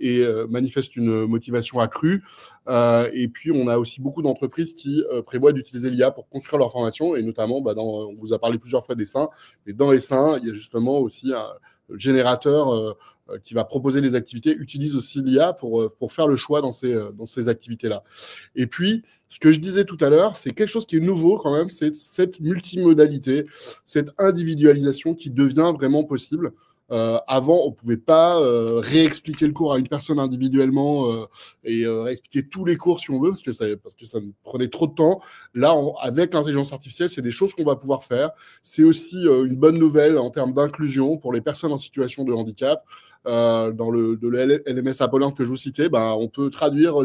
D: et manifestent une motivation accrue. Et puis, on a aussi beaucoup d'entreprises qui prévoient d'utiliser l'IA pour construire leur formation, et notamment, on vous a parlé plusieurs fois d'Essaim, mais dans Essaim, il y a justement aussi un générateur qui va proposer des activités, utilise aussi l'IA pour faire le choix dans ces activités-là. Et puis, ce que je disais tout à l'heure, c'est quelque chose qui est nouveau quand même, c'est cette multimodalité, cette individualisation qui devient vraiment possible. Avant, on ne pouvait pas réexpliquer le cours à une personne individuellement et réexpliquer tous les cours si on veut, parce que ça prenait trop de temps. Là, avec l'intelligence artificielle, c'est des choses qu'on va pouvoir faire. C'est aussi une bonne nouvelle en termes d'inclusion pour les personnes en situation de handicap. Dans le LMS AppleLearn que je vous citais, on peut traduire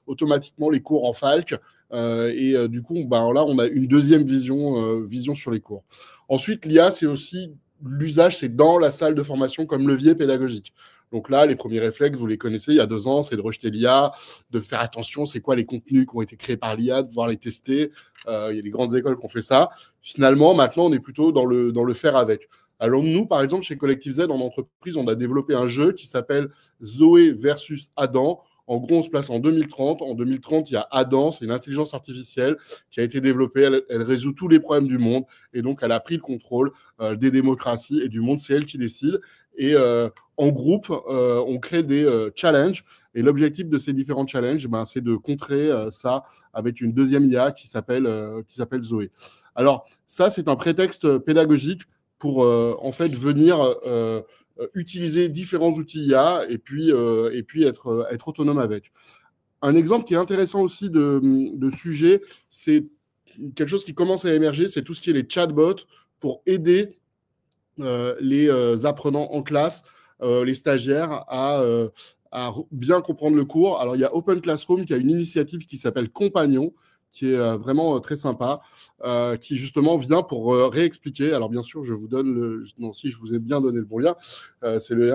D: automatiquement les cours en Falc. Et du coup, là, on a une deuxième vision sur les cours. Ensuite, l'IA, c'est aussi l'usage, c'est dans la salle de formation comme levier pédagogique. Donc là, les premiers réflexes, vous les connaissez, il y a 2 ans, c'est de rejeter l'IA, de faire attention, c'est quoi les contenus qui ont été créés par l'IA, de pouvoir les tester. Il y a des grandes écoles qui ont fait ça. Finalement, maintenant, on est plutôt dans le faire avec. Alors nous, par exemple, chez Collective Z, en entreprise, on a développé un jeu qui s'appelle Zoé versus Adam. En gros, on se place en 2030. En 2030, il y a Adam, c'est une intelligence artificielle qui a été développée. Elle résout tous les problèmes du monde. Et donc, elle a pris le contrôle des démocraties et du monde. C'est elle qui décide. Et en groupe, on crée des challenges. Et l'objectif de ces différents challenges, c'est de contrer ça avec une deuxième IA qui s'appelle Zoé. Alors, ça, c'est un prétexte pédagogique pour en fait venir utiliser différents outils IA et puis être autonome avec. Un exemple qui est intéressant aussi de sujet, c'est quelque chose qui commence à émerger, c'est tout ce qui est les chatbots pour aider les apprenants en classe, les stagiaires à bien comprendre le cours. Alors, il y a Open Classroom qui a une initiative qui s'appelle Compagnon, qui est vraiment très sympa, qui justement vient pour réexpliquer. Alors bien sûr, je vous donne si je vous ai bien donné le bon lien, c'est le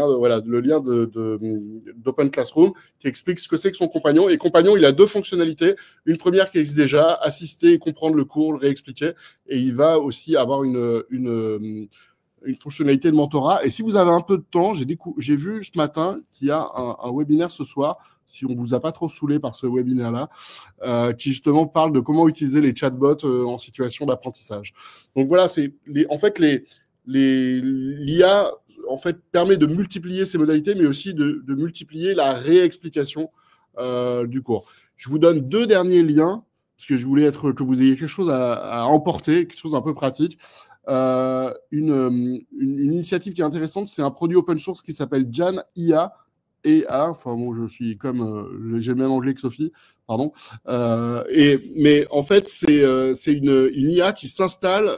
D: lien d'Open Classroom qui explique ce que c'est que son compagnon. Et compagnon, il a 2 fonctionnalités. Une première qui existe déjà, assister et comprendre le cours, le réexpliquer. Et il va aussi avoir une fonctionnalité de mentorat. Et si vous avez un peu de temps, j'ai vu ce matin qu'il y a un webinaire ce soir, si on ne vous a pas trop saoulé par ce webinaire-là, qui justement parle de comment utiliser les chatbots en situation d'apprentissage. Donc voilà, l'IA en fait, permet de multiplier ces modalités, mais aussi de multiplier la réexplication du cours. Je vous donne 2 derniers liens, parce que je voulais que vous ayez quelque chose à emporter, quelque chose un peu pratique. Une initiative qui est intéressante, c'est un produit open source qui s'appelle Jan IA, EA, enfin bon, je suis comme, j'ai le même anglais que Sophie, pardon. Mais en fait, c'est une IA qui s'installe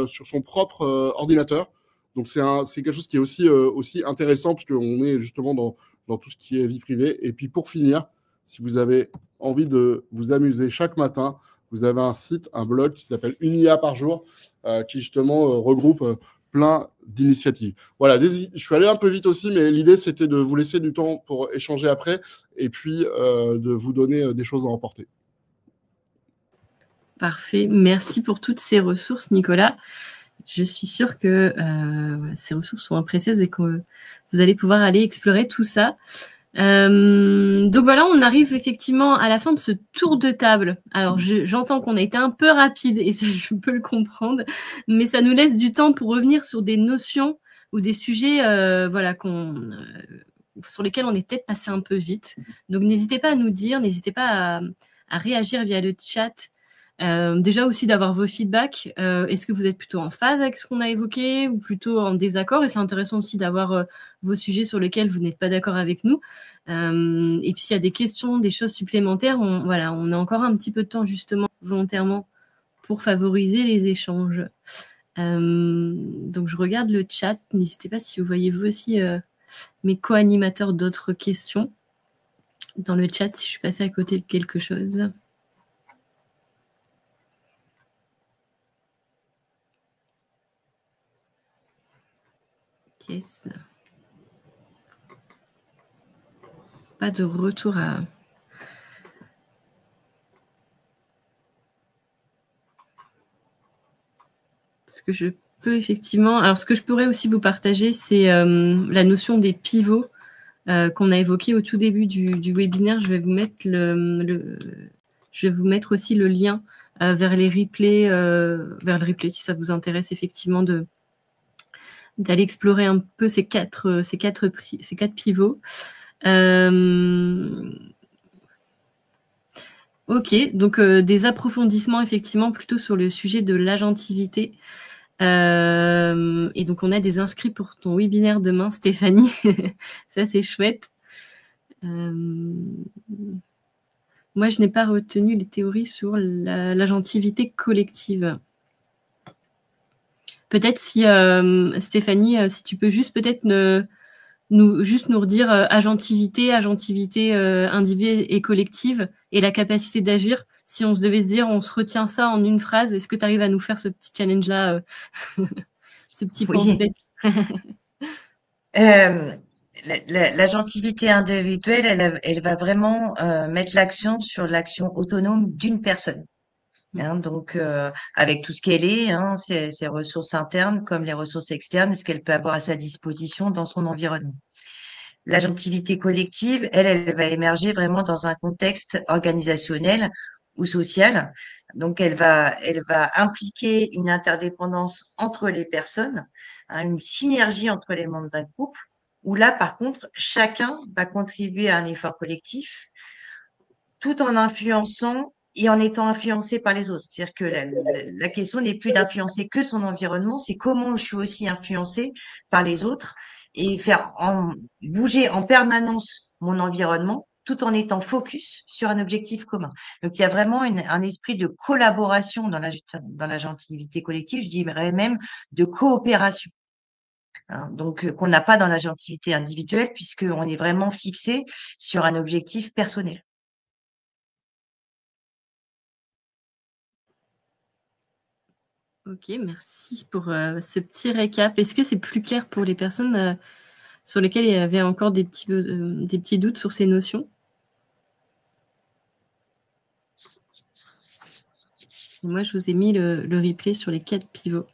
D: sur son propre ordinateur. Donc c'est quelque chose qui est aussi intéressant parce qu'on est justement dans tout ce qui est vie privée. Et puis pour finir, si vous avez envie de vous amuser chaque matin, vous avez un site, un blog qui s'appelle Une IA par jour, qui justement regroupe plein d'initiatives. Voilà, je suis allé un peu vite aussi, mais l'idée, c'était de vous laisser du temps pour échanger après et puis de vous donner des choses à emporter.
B: Parfait. Merci pour toutes ces ressources, Nicolas. Je suis sûre que ces ressources sont précieuses et que vous allez pouvoir aller explorer tout ça. Donc voilà, on arrive effectivement à la fin de ce tour de table. Alors j'entends qu'on a été un peu rapide et ça, je peux le comprendre, mais ça nous laisse du temps pour revenir sur des notions ou des sujets voilà, sur lesquels on est peut-être passé un peu vite. Donc n'hésitez pas à nous dire, n'hésitez pas à réagir via le chat. Déjà aussi d'avoir vos feedbacks. Est-ce que vous êtes plutôt en phase avec ce qu'on a évoqué ou plutôt en désaccord? Et c'est intéressant aussi d'avoir vos sujets sur lesquels vous n'êtes pas d'accord avec nous. Et puis s'il y a des questions, des choses supplémentaires, on a encore un petit peu de temps justement volontairement pour favoriser les échanges. Donc je regarde le chat. N'hésitez pas si vous voyez vous aussi mes co-animateurs d'autres questions dans le chat si je suis passée à côté de quelque chose. Yes. Pas de retour à... Ce que je peux effectivement... Alors, ce que je pourrais aussi vous partager, c'est la notion des pivots qu'on a évoqué au tout début du webinaire. Je vais vous mettre je vais vous mettre aussi le lien vers les replays, vers le replay, si ça vous intéresse effectivement d'aller explorer un peu ces quatre pivots. Ok, donc des approfondissements effectivement plutôt sur le sujet de l'agentivité. Et donc on a des inscrits pour ton webinaire demain, Stéphanie. Ça c'est chouette. Moi je n'ai pas retenu les théories sur l'agentivité collective. Peut-être si, Stéphanie, si tu peux juste peut-être nous redire agentivité individuelle et collective et la capacité d'agir. Si on se devait se dire, on se retient ça en une phrase, est-ce que tu arrives à nous faire ce petit challenge-là, ce petit pense-bête?
C: L'agentivité individuelle, elle va vraiment mettre l'accent sur l'action autonome d'une personne. Donc, avec tout ce qu'elle est, ses ressources internes comme les ressources externes, ce qu'elle peut avoir à sa disposition dans son environnement. L'agentivité collective, elle va émerger vraiment dans un contexte organisationnel ou social. Donc, elle va impliquer une interdépendance entre les personnes, une synergie entre les membres d'un groupe, où là, par contre, chacun va contribuer à un effort collectif tout en influençant et en étant influencé par les autres. C'est-à-dire que la question n'est plus d'influencer que son environnement, c'est comment je suis aussi influencé par les autres et faire bouger en permanence mon environnement tout en étant focus sur un objectif commun. Donc, il y a vraiment un esprit de collaboration dans l'agentivité collective, je dirais même de coopération. Donc, qu'on n'a pas dans l'agentivité individuelle puisqu'on est vraiment fixé sur un objectif personnel.
B: Ok, merci pour ce petit récap. Est-ce que c'est plus clair pour les personnes sur lesquelles il y avait encore des petits doutes sur ces notions? Moi, je vous ai mis le replay sur les 4 pivots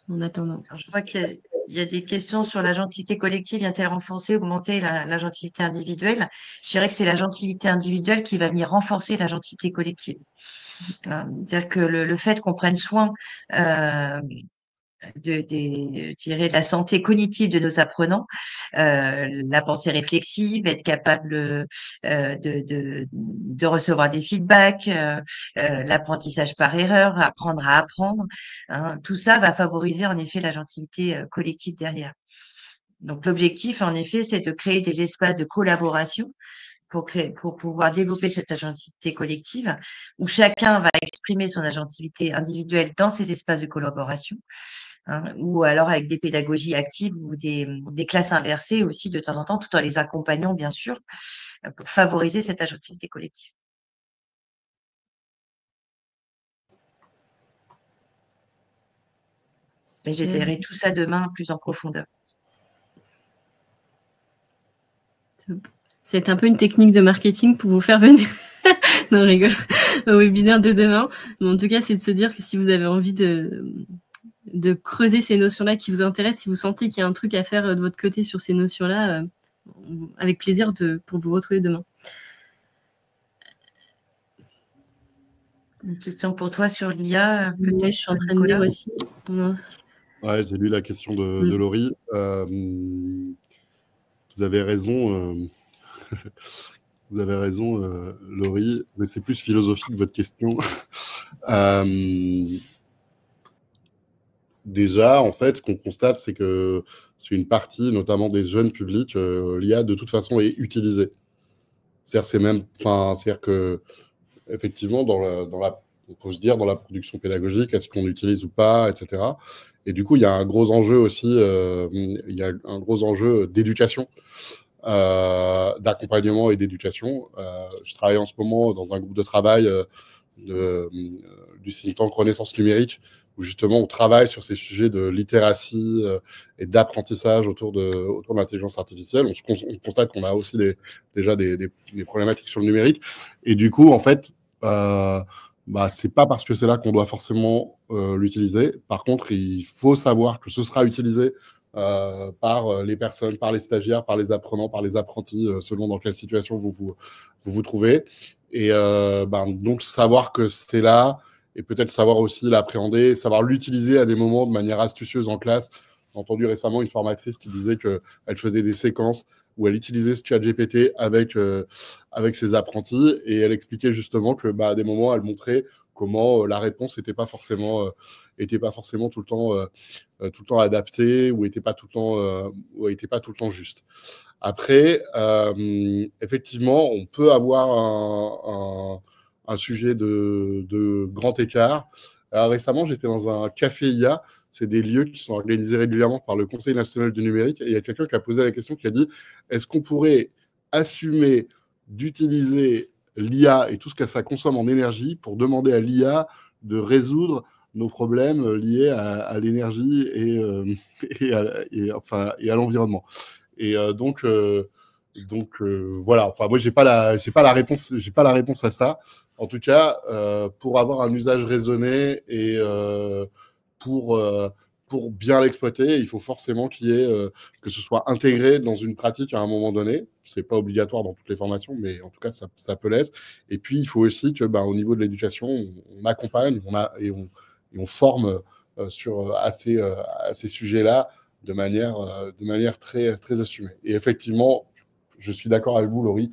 B: en attendant.
C: Alors, je vois qu'il y a des questions sur l'agentivité collective. Vient-elle renforcer, augmenter l'agentivité individuelle? Je dirais que c'est l'agentivité individuelle qui va venir renforcer l'agentivité collective. C'est-à-dire que le fait qu'on prenne soin je dirais, de la santé cognitive de nos apprenants, la pensée réflexive, être capable de recevoir des feedbacks, l'apprentissage par erreur, apprendre à apprendre, tout ça va favoriser en effet l'agentivité collective derrière. Donc, l'objectif, en effet, c'est de créer des espaces de collaboration pour pouvoir développer cette agentivité collective où chacun va exprimer son agentivité individuelle dans ces espaces de collaboration, hein, ou alors avec des pédagogies actives ou des classes inversées aussi de temps en temps, tout en les accompagnant, bien sûr, pour favoriser cette agentivité collective. Mais j'étayerai tout ça demain plus en profondeur.
B: C'est un peu une technique de marketing pour vous faire venir non, rigole, au webinaire de demain. Mais en tout cas, c'est de se dire que si vous avez envie de creuser ces notions-là qui vous intéressent, si vous sentez qu'il y a un truc à faire de votre côté sur ces notions-là, avec plaisir pour vous retrouver demain.
C: Une question pour toi sur l'IA,
B: peut-être. Je suis en train de lire aussi.
D: Ouais, j'ai lu la question de Laurie. Vous avez raison. Vous avez raison, Laurie, mais c'est plus philosophique votre question. Déjà, en fait, ce qu'on constate, c'est que c'est une partie, notamment des jeunes publics, l'IA de toute façon est utilisée. C'est-à-dire que effectivement, on peut se dire dans la production pédagogique, est-ce qu'on l'utilise ou pas, etc. Et du coup, il y a un gros enjeu aussi, il y a un gros enjeu d'éducation. D'accompagnement et d'éducation. Je travaille en ce moment dans un groupe de travail du think tank Renaissance numérique, où justement on travaille sur ces sujets de littératie et d'apprentissage autour de l'intelligence artificielle. On constate qu'on a aussi déjà des problématiques sur le numérique. Et du coup, en fait, c'est pas parce que c'est là qu'on doit forcément l'utiliser. Par contre, il faut savoir que ce sera utilisé par les personnes, par les stagiaires, par les apprenants, par les apprentis, selon dans quelle situation vous vous trouvez. Et donc, savoir que c'est là, et peut-être savoir aussi l'appréhender, savoir l'utiliser à des moments de manière astucieuse en classe. J'ai entendu récemment une formatrice qui disait qu'elle faisait des séquences où elle utilisait ce ChatGPT avec ses apprentis, et elle expliquait justement que à des moments, elle montrait comment la réponse n'était pas forcément tout le temps adaptée, ou n'était pas tout le temps juste. Après, effectivement, on peut avoir un sujet de grand écart. Alors, récemment, j'étais dans un café IA. C'est des lieux qui sont organisés régulièrement par le Conseil national du numérique. Et il y a quelqu'un qui a posé la question, qui a dit, est-ce qu'on pourrait assumer d'utiliser l'IA et tout ce que ça consomme en énergie pour demander à l'IA de résoudre nos problèmes liés à l'énergie et à l'environnement. Et donc voilà. Enfin, moi, j'ai pas la réponse à ça. En tout cas, pour avoir un usage raisonné et pour bien l'exploiter, il faut forcément que ce soit intégré dans une pratique à un moment donné. C'est pas obligatoire dans toutes les formations, mais en tout cas, ça peut l'être. Et puis, il faut aussi que, au niveau de l'éducation, on accompagne, on forme à ces sujets-là de manière très, très assumée. Et effectivement, je suis d'accord avec vous, Laurie,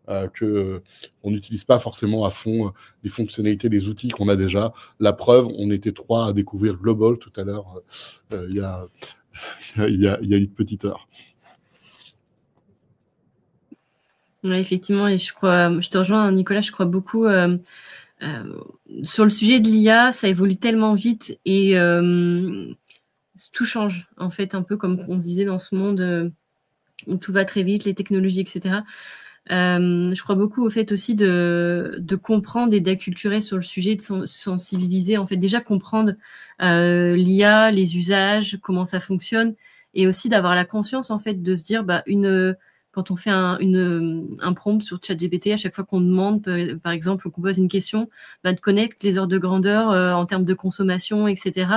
D: qu'on n'utilise pas forcément à fond les fonctionnalités, les outils qu'on a déjà. La preuve, on était 3 à découvrir Global tout à l'heure, il y a une petite heure.
B: Ouais, effectivement, et je te rejoins, Nicolas, je crois beaucoup sur le sujet de l'IA, ça évolue tellement vite et tout change, en fait, un peu comme on se disait dans ce monde où tout va très vite, les technologies, etc. Je crois beaucoup au fait aussi de comprendre et d'acculturer sur le sujet, de sensibiliser, en fait, déjà comprendre l'IA, les usages, comment ça fonctionne, et aussi d'avoir la conscience, en fait, de se dire, quand on fait un prompt sur ChatGPT, à chaque fois qu'on demande, par exemple, qu'on pose une question, de connaître les ordres de grandeur en termes de consommation, etc.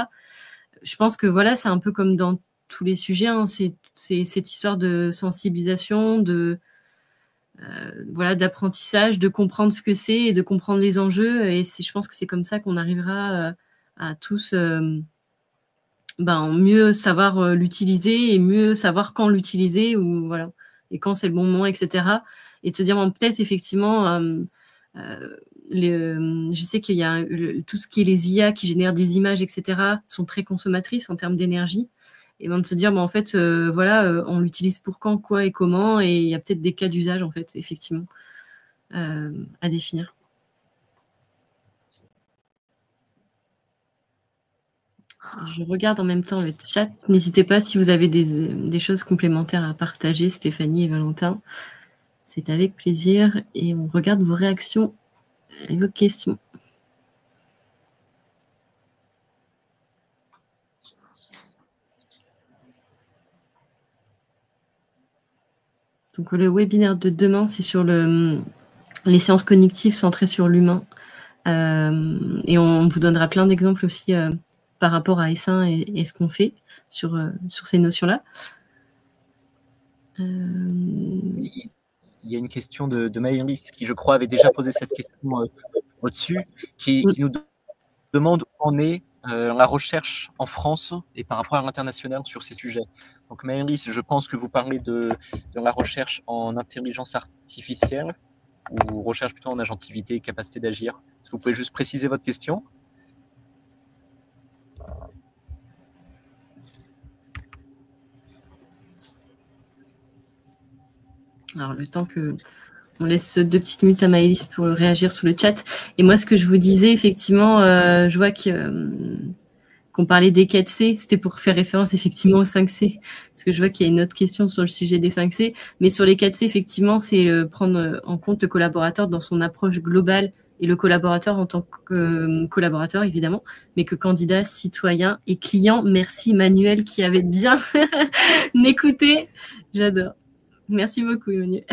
B: Je pense que voilà, c'est un peu comme dans tous les sujets, hein, c'est cette histoire de sensibilisation, d'apprentissage, de comprendre ce que c'est et de comprendre les enjeux. Et je pense que c'est comme ça qu'on arrivera à tous mieux savoir l'utiliser et mieux savoir quand l'utiliser ou voilà, et quand c'est le bon moment, etc. Et de se dire peut-être effectivement, je sais qu'il y a tout ce qui est les IA qui génèrent des images, etc. sont très consommatrices en termes d'énergie. et ben de se dire, en fait, voilà, on l'utilise pour quand, quoi et comment, et il y a peut-être des cas d'usage, en fait, effectivement, à définir. Je regarde en même temps le chat. N'hésitez pas si vous avez des choses complémentaires à partager, Stéphanie et Valentin. C'est avec plaisir, et on regarde vos réactions et vos questions. Donc le webinaire de demain, c'est sur les sciences cognitives centrées sur l'humain. Et on vous donnera plein d'exemples aussi par rapport à Essaim et ce qu'on fait sur ces notions-là.
A: Il y a une question de Maëlys qui, je crois, avait déjà posé cette question au-dessus, qui nous demande où en est la recherche en France et par rapport à l'international sur ces sujets. Donc Maëlys, je pense que vous parlez de la recherche en intelligence artificielle ou recherche plutôt en agentivité et capacité d'agir. Est-ce que vous pouvez juste préciser votre question ?
B: Alors, le temps qu'on laisse 2 petites minutes à Maëlys pour réagir sur le chat. Et moi, ce que je vous disais, effectivement, je vois qu'on parlait des 4C, c'était pour faire référence effectivement aux 5C. Parce que je vois qu'il y a une autre question sur le sujet des 5C. Mais sur les 4C, effectivement, c'est prendre en compte le collaborateur dans son approche globale, et le collaborateur en tant que collaborateur, évidemment, mais que candidat, citoyen et client. Merci Manuel qui avait bien écouté. J'adore. Merci beaucoup, Emmanuel.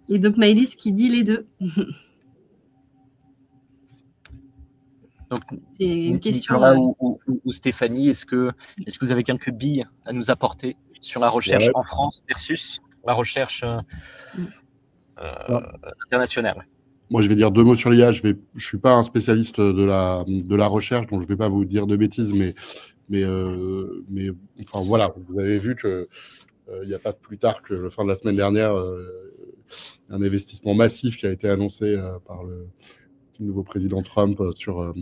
B: Et donc, Maëlys qui dit les deux.
A: Donc,
B: c'est une question.
A: Nicolas ou Stéphanie, est-ce que vous avez quelques billes à nous apporter sur la recherche en France versus la recherche internationale?
D: Moi, je vais dire 2 mots sur l'IA. Je suis pas un spécialiste de la recherche, donc je vais pas vous dire de bêtises, mais enfin voilà, vous avez vu que il n'y a pas plus tard que la fin de la semaine dernière, un investissement massif qui a été annoncé par le nouveau président Trump sur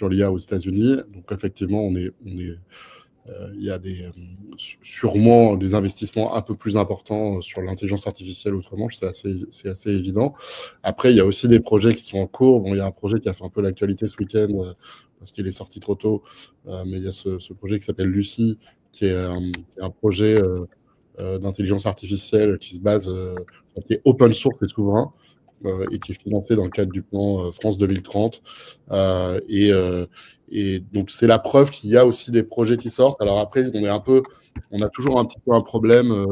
D: l'IA aux États-Unis. Donc effectivement, il y a sûrement des investissements un peu plus importants sur l'intelligence artificielle autrement, c'est assez évident. Après, il y a aussi des projets qui sont en cours. Bon, il y a un projet qui a fait un peu l'actualité ce week-end parce qu'il est sorti trop tôt, mais il y a ce projet qui s'appelle Lucie, qui est un projet d'intelligence artificielle qui se base, qui est open source et souverain, et qui est financé dans le cadre du plan France 2030. Et donc, c'est la preuve qu'il y a aussi des projets qui sortent. Alors après, on a toujours un petit peu un problème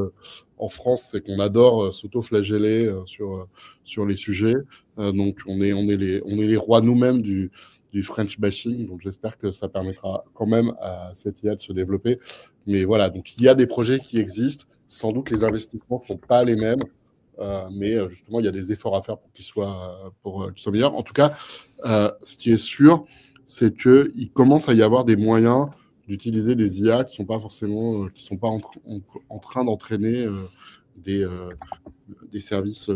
D: en France, c'est qu'on adore s'auto-flageller sur les sujets. Donc, on est les rois nous-mêmes du French bashing. Donc, j'espère que ça permettra quand même à cette IA de se développer. Mais voilà, donc il y a des projets qui existent. Sans doute, les investissements ne sont pas les mêmes. Mais justement, il y a des efforts à faire pour qu'ils soient meilleurs. En tout cas, ce qui est sûr, c'est qu'il commence à y avoir des moyens d'utiliser des IA qui ne sont pas forcément, en train d'entraîner des services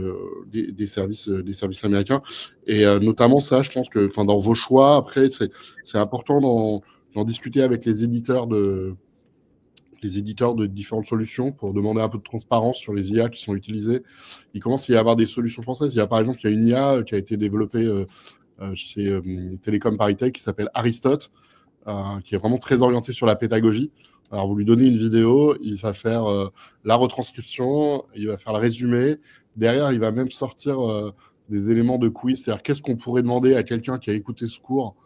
D: américains. Et notamment ça, je pense que, dans vos choix, après, c'est important d'en discuter avec les éditeurs de différentes solutions pour demander un peu de transparence sur les IA qui sont utilisées. Il commence à y avoir des solutions françaises. Par exemple, il y a une IA qui a été développée chez Télécom ParisTech qui s'appelle Aristote, qui est vraiment très orientée sur la pédagogie. Alors, vous lui donnez une vidéo, il va faire la retranscription, il va faire le résumé. Derrière, il va même sortir des éléments de quiz, c'est-à-dire qu'est-ce qu'on pourrait demander à quelqu'un qui a écouté ce cours.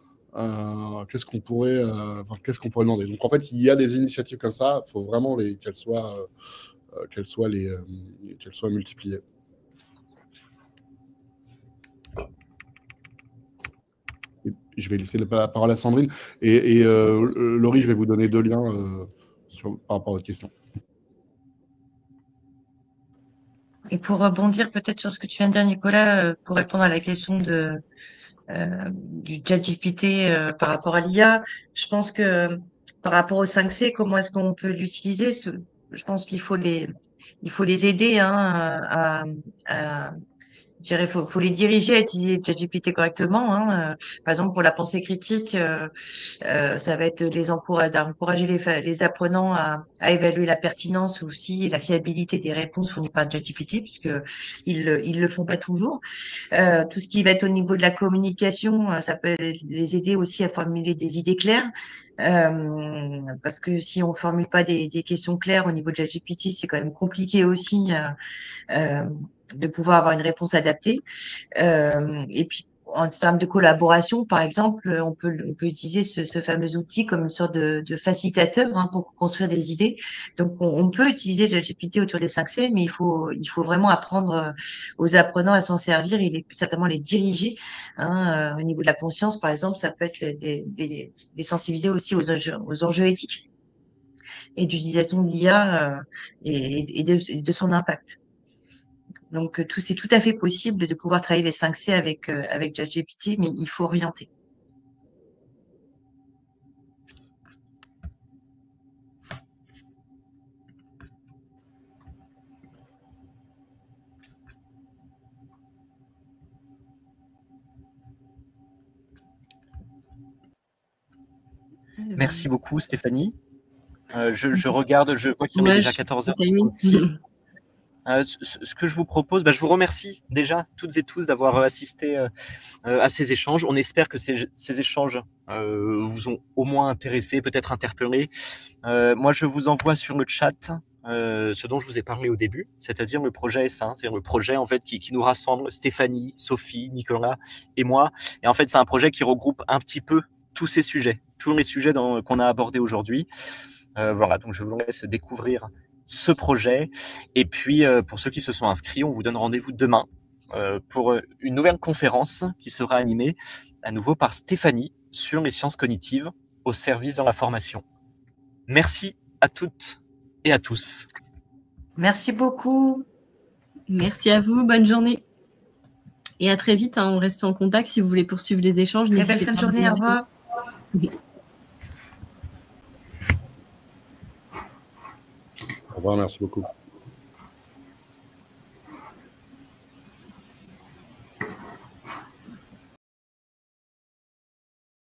D: Qu'est-ce qu'on pourrait demander. Donc en fait, il y a des initiatives comme ça. Il faut vraiment qu'elles soient multipliées. Et je vais laisser la parole à Sandrine. Et Laurie, je vais vous donner 2 liens par rapport à votre question.
C: Et pour rebondir peut-être sur ce que tu viens de dire, Nicolas, pour répondre à la question du ChatGPT par rapport à l'IA, je pense que par rapport au 5C, comment est-ce qu'on peut l'utiliser? Je pense qu'il faut les aider à je dirais, faut les diriger à utiliser ChatGPT correctement. Hein. Par exemple, pour la pensée critique, ça va être d'encourager les apprenants à évaluer la pertinence ou aussi la fiabilité des réponses fournies par ChatGPT, puisque ils le font pas toujours. Tout ce qui va être au niveau de la communication, ça peut les aider aussi à formuler des idées claires. Parce que si on formule pas des questions claires au niveau de ChatGPT, c'est quand même compliqué aussi de pouvoir avoir une réponse adaptée. Et puis, en termes de collaboration, par exemple, on peut utiliser ce fameux outil comme une sorte de facilitateur pour construire des idées. Donc, on peut utiliser ChatGPT autour des 5C, mais il faut vraiment apprendre aux apprenants à s'en servir et certainement les diriger. Au niveau de la conscience, par exemple, ça peut être les sensibiliser aussi aux enjeux éthiques et d'utilisation de l'IA et de son impact. Donc, c'est tout à fait possible de pouvoir travailler les 5C avec ChatGPT, mais il faut orienter.
A: Merci beaucoup, Stéphanie. Je regarde, je vois qu'il y en a déjà 14h36. Ce que je vous propose, je vous remercie déjà toutes et tous d'avoir assisté à ces échanges. On espère que ces échanges vous ont au moins intéressé, peut-être interpellé. Moi, je vous envoie sur le chat ce dont je vous ai parlé au début, c'est-à-dire le projet S1, c'est-à-dire le projet en fait qui nous rassemble, Stéphanie, Sophie, Nicolas et moi. Et en fait, c'est un projet qui regroupe un petit peu tous ces sujets, tous les sujets qu'on a abordés aujourd'hui. Voilà, donc je vous laisse découvrir ce projet. Et puis, pour ceux qui se sont inscrits, on vous donne rendez-vous demain pour une nouvelle conférence qui sera animée à nouveau par Stéphanie sur les sciences cognitives au service de la formation. Merci à toutes et à tous.
C: Merci beaucoup.
B: Merci à vous, bonne journée. Et à très vite, on reste en contact si vous voulez poursuivre les échanges.
C: Très belle fin de journée, au revoir.
D: Au revoir, merci beaucoup.